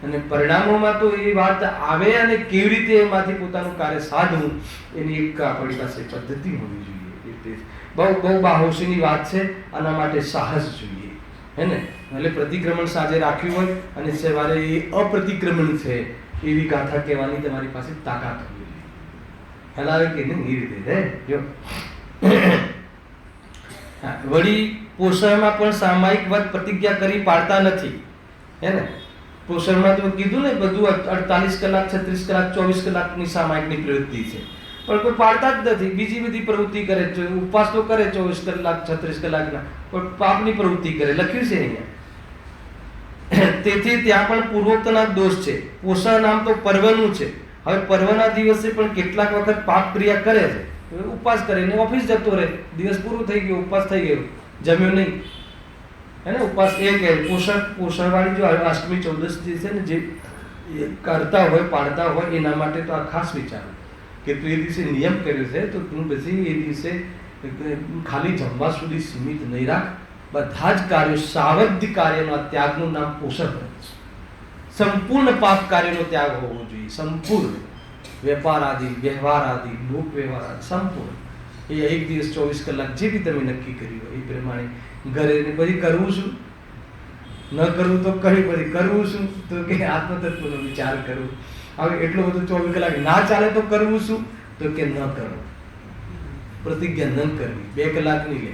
અને પરિણામોમાં તો એ વાત આવે અને કેવી રીતે એમાંથી પોતાનું કાર્ય સાધવું એની એક આપણી પાસે પદ્ધતિ હોવી જોઈએ. બહુ બાહોશીની વાત છે. આના માટે સાહસ જોઈએ, હે ને? એટલે પ્રતિક્રમણ સાંજે રાખ્યું હોય અને સવારે એ અપ્રતિક્રમણ છે એવી ગાથા કહેવાની તમારી પાસે તાકાત હોવી જોઈએ. ખ્યાલ આવે કે નહીં? એ રીતે છે. જો વળી પોષણમાં પણ સામાયિક વાત પ્રતિજ્ઞા કરી પાડતા નથી, હે ને? પોષણમાં તો કીધું ને બધું 48 કલાક, 36 કલાક, 24 કલાકની સામાયિકની પ્રવૃત્તિ છે, પણ કોઈ પાડતા જ નથી. બીજી બધી પ્રવૃત્તિ કરે છે. ઉપવાસ તો કરે 24 કલાક, 36 કલાકના, પણ પાપની પ્રવૃત્તિ કરે. લખ્યું છે અહીંયા. તેથી ત્યાં પણ પૂર્વોક્તના દોષ છે. પોષણ નામ તો પર્વનું છે. હવે પર્વના દિવસે પણ કેટલાક વખત પાપ ક્રિયા કરે છે. ઉપવાસ કરીને ઓફિસ જતો રહે, દિવસ પૂરો થઈ ગયો, ઉપવાસ થઈ ગયો, જમ્યો નહીં, હે ને? ઉપવાસ એ કહે પોષણવાળી જો અષ્ટમી 14 છે ને, જે કરતા હોય, પાડતા હોય, એના માટે તો આ ખાસ વિચારો કે તું એ દિવસે નિયમ કર્યો છે તો તું પછી એ દિવસે ખાલી જમવા સુધી સીમિત નહીં રાખ. બધા જ કાર્યો, સાવધ કાર્યના ત્યાગનું નામ પોષણ છે. સંપૂર્ણ પાપ કાર્યનો ત્યાગ હોવો જોઈએ. સંપૂર્ણ વેપાર આદિ, વ્યવહાર આદિ, લોક વ્યવહાર આદિ સંપૂર્ણ. એ એક દિવસ 24 કલાક જે બી તમે નક્કી કર્યું હોય એ પ્રમાણે ઘરે પછી કરવું શું, ન કરવું તો કરી, પછી કરવું શું તો કે આત્મતત્વનો વિચાર કરવો. હવે એટલો બધો 24 કલાક ના ચાલે તો કરવું શું તો કે ન કરવું, પ્રતિજ્ઞા ન કરવી, 2 કલાકની લે.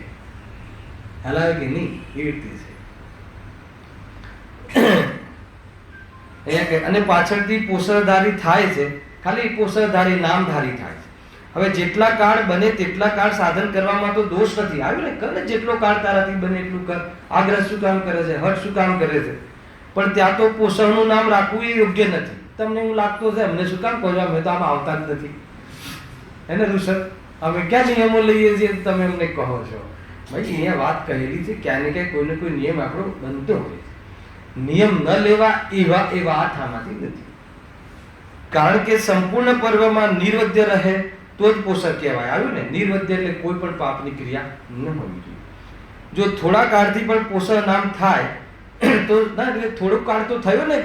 હલાવે કે નહીં? એ રીતે છે. અને પાછળથી પોષણધારી થાય છે. ખાલી પોષણધારી નામધારી થાય છે. હવે જેટલા કાળ બને તેટલા કાળ સાધન કરવામાં તો દોષ નથી. આવ્યું ને? કર ને, જેટલો કાળ તારાથી બને એટલું કર. આગ્રહ શું કામ કરે છે? હર્ષ શું કામ કરે છે? પણ ત્યાં તો પોષણનું નામ રાખવું એ યોગ્ય નથી. તમને એવું લાગતું હશે અમને શું કામ કહો છો, અમે તો આમ આવતા જ નથી, હે ને ઋષભ? અમે ક્યાં નિયમો લઈએ છીએ તમે અમને કહો છો? ભાઈ અહીંયા વાત કહેલી છે, ક્યાં ને ક્યાંય કોઈને કોઈ નિયમ આપણો બનતો હોય. નિયમ ન લેવા એવા અર્થ આમાંથી નથી. કારણ કે સંપૂર્ણ પર્વમાં નિર્વદ્ય રહે તો જ પોષક કહેવાય. આવ્યું ને, નિર્વદ્ય એટલે કોઈ પણ પાપની ક્રિયા ન હોવી જોઈએ. જો થોડા કાળથી પણ પોષક નામ થાય તો ના, એટલે થોડોક કાળ તો થયો ને,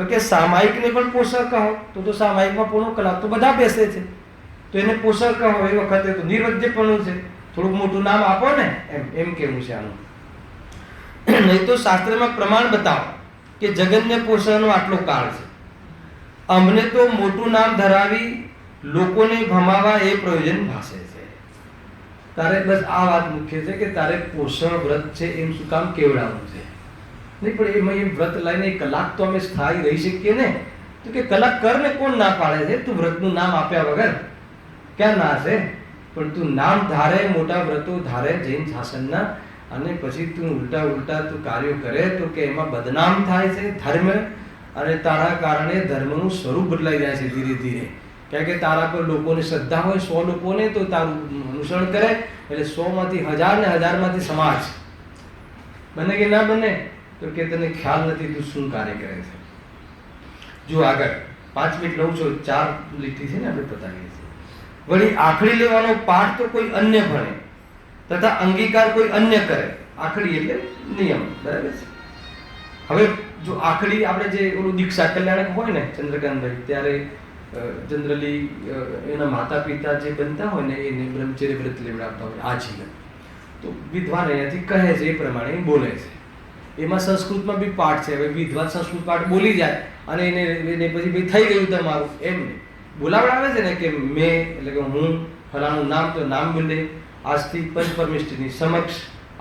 કે સામાયિકને પણ પોષક કહો તો સામાયિકમાં પોણો કલાક તો બધા બેસે છે, તો એને પોષક કહો એ વખતે તો નિર્વદ્યપણું છે. થોડુંક મોટું નામ આપો ને, એમ કેવું છે આનું. નહીં તો શાસ્ત્રમાં પ્રમાણ બતાવો કે જગતને પોષણનો આટલો કાળ છે. અમને તો મોટું નામ ધરાવી લોકોને ભમાવા એ પ્રયોજન ભાસે છે. તારે બસ આ વાત મુખ્ય છે કે તારે પોષણ વ્રત છે એમ શું કામ કેવડાવવું છે. નહીં પણ એમાં એમ વ્રત લઈને કલાક તો અમે સ્થાયી રહી શકીએ ને, તો કે કલાક કર ને, કોણ ના પાડે છે? તું વ્રતનું નામ આપ્યા વગર ક્યાં ના છે? પણ તું નામ ધારે, મોટા વ્રતો ધારે જૈન શાસનના, અને પછી તું ઉલટા તું કાર્યો કરે તો કે એમાં બદનામ થાય છે ધર્મ, અને તારા કારણે ધર્મનું સ્વરૂપ બદલાઈ જાય છે ધીરે ધીરે. કારણ કે તારા પર લોકોની શ્રદ્ધા હોય, 100 લોકોને તો તારું અનુસરણ કરે, એટલે 100 માંથી 1000 ને 1000 માંથી સમાજ. બને કે ના બને? તો કે તને ખ્યાલ નથી તું શું કાર્ય કરે છે. જો આગળ 5 મિનિટ લઉં છું, 4 લીટી છે ને આપણે પતાવીએ છીએ. વળી આખડી લેવાનો પાઠ તો કોઈ અન્ય ભણે તથા અંગીકાર કોઈ અન્ય કરે. આખડી એટલે નિયમ, બરાબર છે. હવે જો આખડી આપણે જે ઓલું દીક્ષા કલ્યાણક હોય ને ચંદ્રકાંતભાઈ, ત્યારે જનરલી એના માતા પિતા જે બનતા હોય ને એને બ્રહ્મચર્ય વ્રત લેવડાવતા હોય આજીવન. તો વિદ્વાન અહીંયાથી કહે છે એ પ્રમાણે બોલે છે. એમાં સંસ્કૃતમાં બી પાઠ છે. હવે વિદ્વાન સંસ્કૃત પાઠ બોલી જાય અને એને પછી ભાઈ થઈ ગયું તમારું એમ નહીં, બોલાવડાવે છે ને કે મેં એટલે કે હું ફલાણું નામ, તો નામ બોલે. આજથી પંચપરમેષ્ઠની સમક્ષ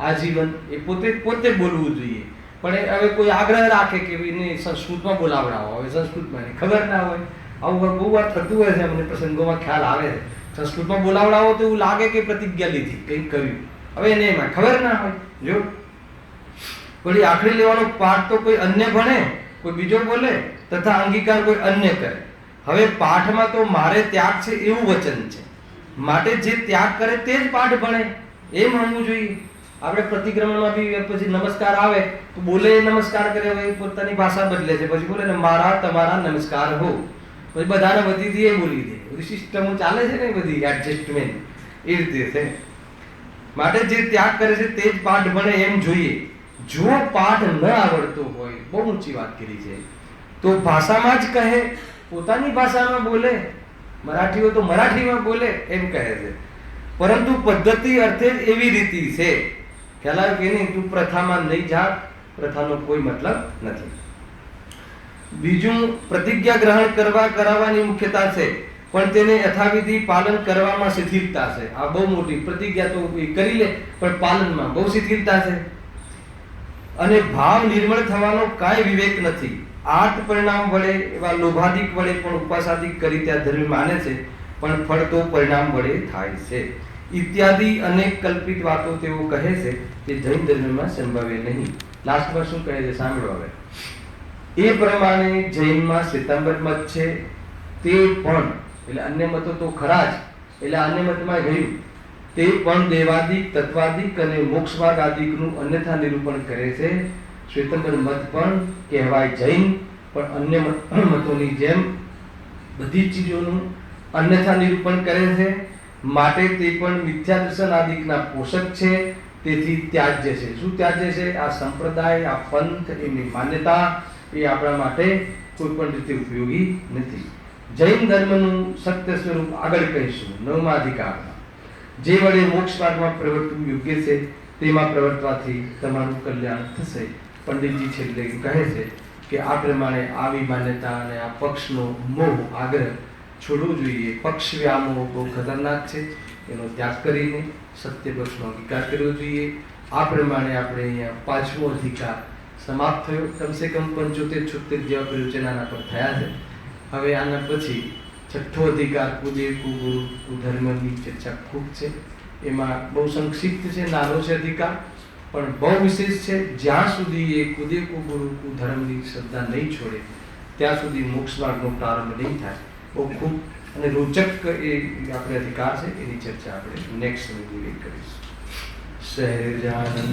આજીવન એ પોતે બોલવું જોઈએ. પણ હવે કોઈ આગ્રહ રાખે કે એને સંસ્કૃતમાં બોલાવડાવો, હવે સંસ્કૃતમાં એને ખબર ના હોય. આવું બહુ વાર થતું હોય છે, અમને પ્રસંગોમાં ખ્યાલ આવે છે. સંસ્કૃતમાં બોલાવડાવો તો એવું લાગે કે પ્રતિજ્ઞા લીધી, કંઈક કર્યું. હવે એને એમાં ખબર ના હોય. જો વળી આખડી લેવાનો પાઠ તો કોઈ અન્ય ભણે, કોઈ બીજો બોલે, તથા અંગીકાર કોઈ અન્ય કરે. હવે પાઠમાં તો મારે ત્યાગ છે એવું વચન છે, માટે જે ત્યાગ કરે તે જ પાઠ ભણે, એમ હોવું જોઈએ. આપણે પ્રતિક્રમણમાં બી પછી નમસ્કાર આવે તો બોલે નમસ્કાર કરે, હવે પોતાની ભાષા બદલે છે, પછી બોલે ને મારા તમારા નમસ્કાર હો, પછી બધાને વધી દે બોલી દે. બધી સિસ્ટમો ચાલે છે ને, બધી એડજસ્ટમેન્ટ એ રીતે છે. માટે જે ત્યાગ કરે છે તે જ પાઠ ભણે એમ જોઈએ. જો પાઠ ન આવડતો હોય, બહુ ઊંચી વાત કરી છે, તો ભાષામાં જ કહે, પોતાની ભાષામાં બોલે. મરાઠીઓ તો મરાઠીમાં બોલે એમ કહે છે. પરંતુ પદ્ધતિ અર્થે જ એવી રીતિ છે. ખ્યાલ આવે કે નહીં? તું પ્રથામાં નહીં જા, પ્રથાનો કોઈ મતલબ નથી. બીજું, પ્રતિજ્ઞા ગ્રહણ કરાવવાની મુખ્યતા છે, પણ તેને યથાવિધિ પાલન કરવામાં શિથિલતા છે. આ બહુ મોટી પ્રતિજ્ઞા તો કરી લે, પણ પાલનમાં બહુ શિથિલતા છે. અને ભાવ નિર્મળ થવાનો કાંઈ વિવેક નથી. આઠ પરિણામ વડે એવા લોભાદિક વડે પણ ઉપાસાદિક કરી ત્યાં ધર્મ માને છે, પણ ફળ તો પરિણામ વડે થાય છે ઇત્યાદિ અનેક કલ્પિત વાતો તેઓ કહે છે, તે જૈન ધર્મમાં સંભવે નહીં. લાસ્ટમાં શું કહે છે સાંભળો હવે. એ પ્રમાણે જૈનમાં શ્વેતાંબર મત છે, તે પણ એટલે અન્ય મતો તો ખરા જ, એટલે અન્ય મતમાં ગયું, તે પણ દેવાદિક, તત્વાદિક અને મોક્ષમાર્ગ આદિકનું અન્યથા નિરૂપણ કરે છે. શ્વેતાંબર મત પણ કહેવાય જૈન, પણ અન્ય મતોની જેમ બધી ચીજોનું અન્યથા નિરૂપણ કરે છે. માટે તે પણ મિથ્યા દર્શન આદિકના પોષક છે, તેથી ત્યાજ્ય છે. શું ત્યાજ્ય છે? આ સંપ્રદાય, આ પંથ, એમની માન્યતા એ આપણા માટે કોઈ પણ રીતે ઉપયોગી નથી. જૈન ધર્મનું સત્ય સ્વરૂપ આગળ કહીશું 9મા અધિકારમાં. જે વડે મોક્ષ માર્ગમાં પ્રવર્તવું યોગ્ય છે તેમાં પ્રવર્તવાથી તમારું કલ્યાણ થશે. પંડિતજી છેલ્લે કહે છે કે આ પ્રમાણે આવી માન્યતા અને આ પક્ષનો મોહ, આગ્રહ છોડવું જોઈએ. પક્ષ વ્યામોહ બહુ ખતરનાક છે, એનો ત્યાગ કરીને સત્ય પક્ષનો અંગીકાર કરવો જોઈએ. આ પ્રમાણે આપણે અહીંયા 5મો અધિકાર સમાપ્ત થયો. કમસે કમ 75-76 જેવા પ્રયોજનાના પર થયા છે. હવે આના પછી 6થો અધિકાર કુદેવ કુગુરુ કુધર્મની ચર્ચા ખૂબ છે. એમાં બહુ સંક્ષિપ્ત છે, નાનો છે અધિકાર, પણ બહુ વિશેષ છે. જ્યાં સુધી એ કુદેવ કુગુરુ કુધર્મની શ્રદ્ધા નહીં છોડે ત્યાં સુધી મોક્ષ માર્ગનો પ્રારંભ નહીં થાય. બહુ ખૂબ અને રોચક એ આપણે અધિકાર છે, એની ચર્ચા આપણે નેક્સ્ટ વિડીયો કરીશું. સહેજાનંદ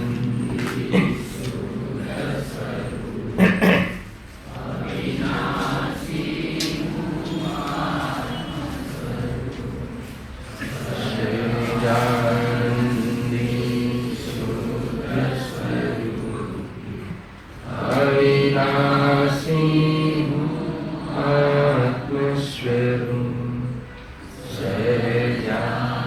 શરૂ સહેજા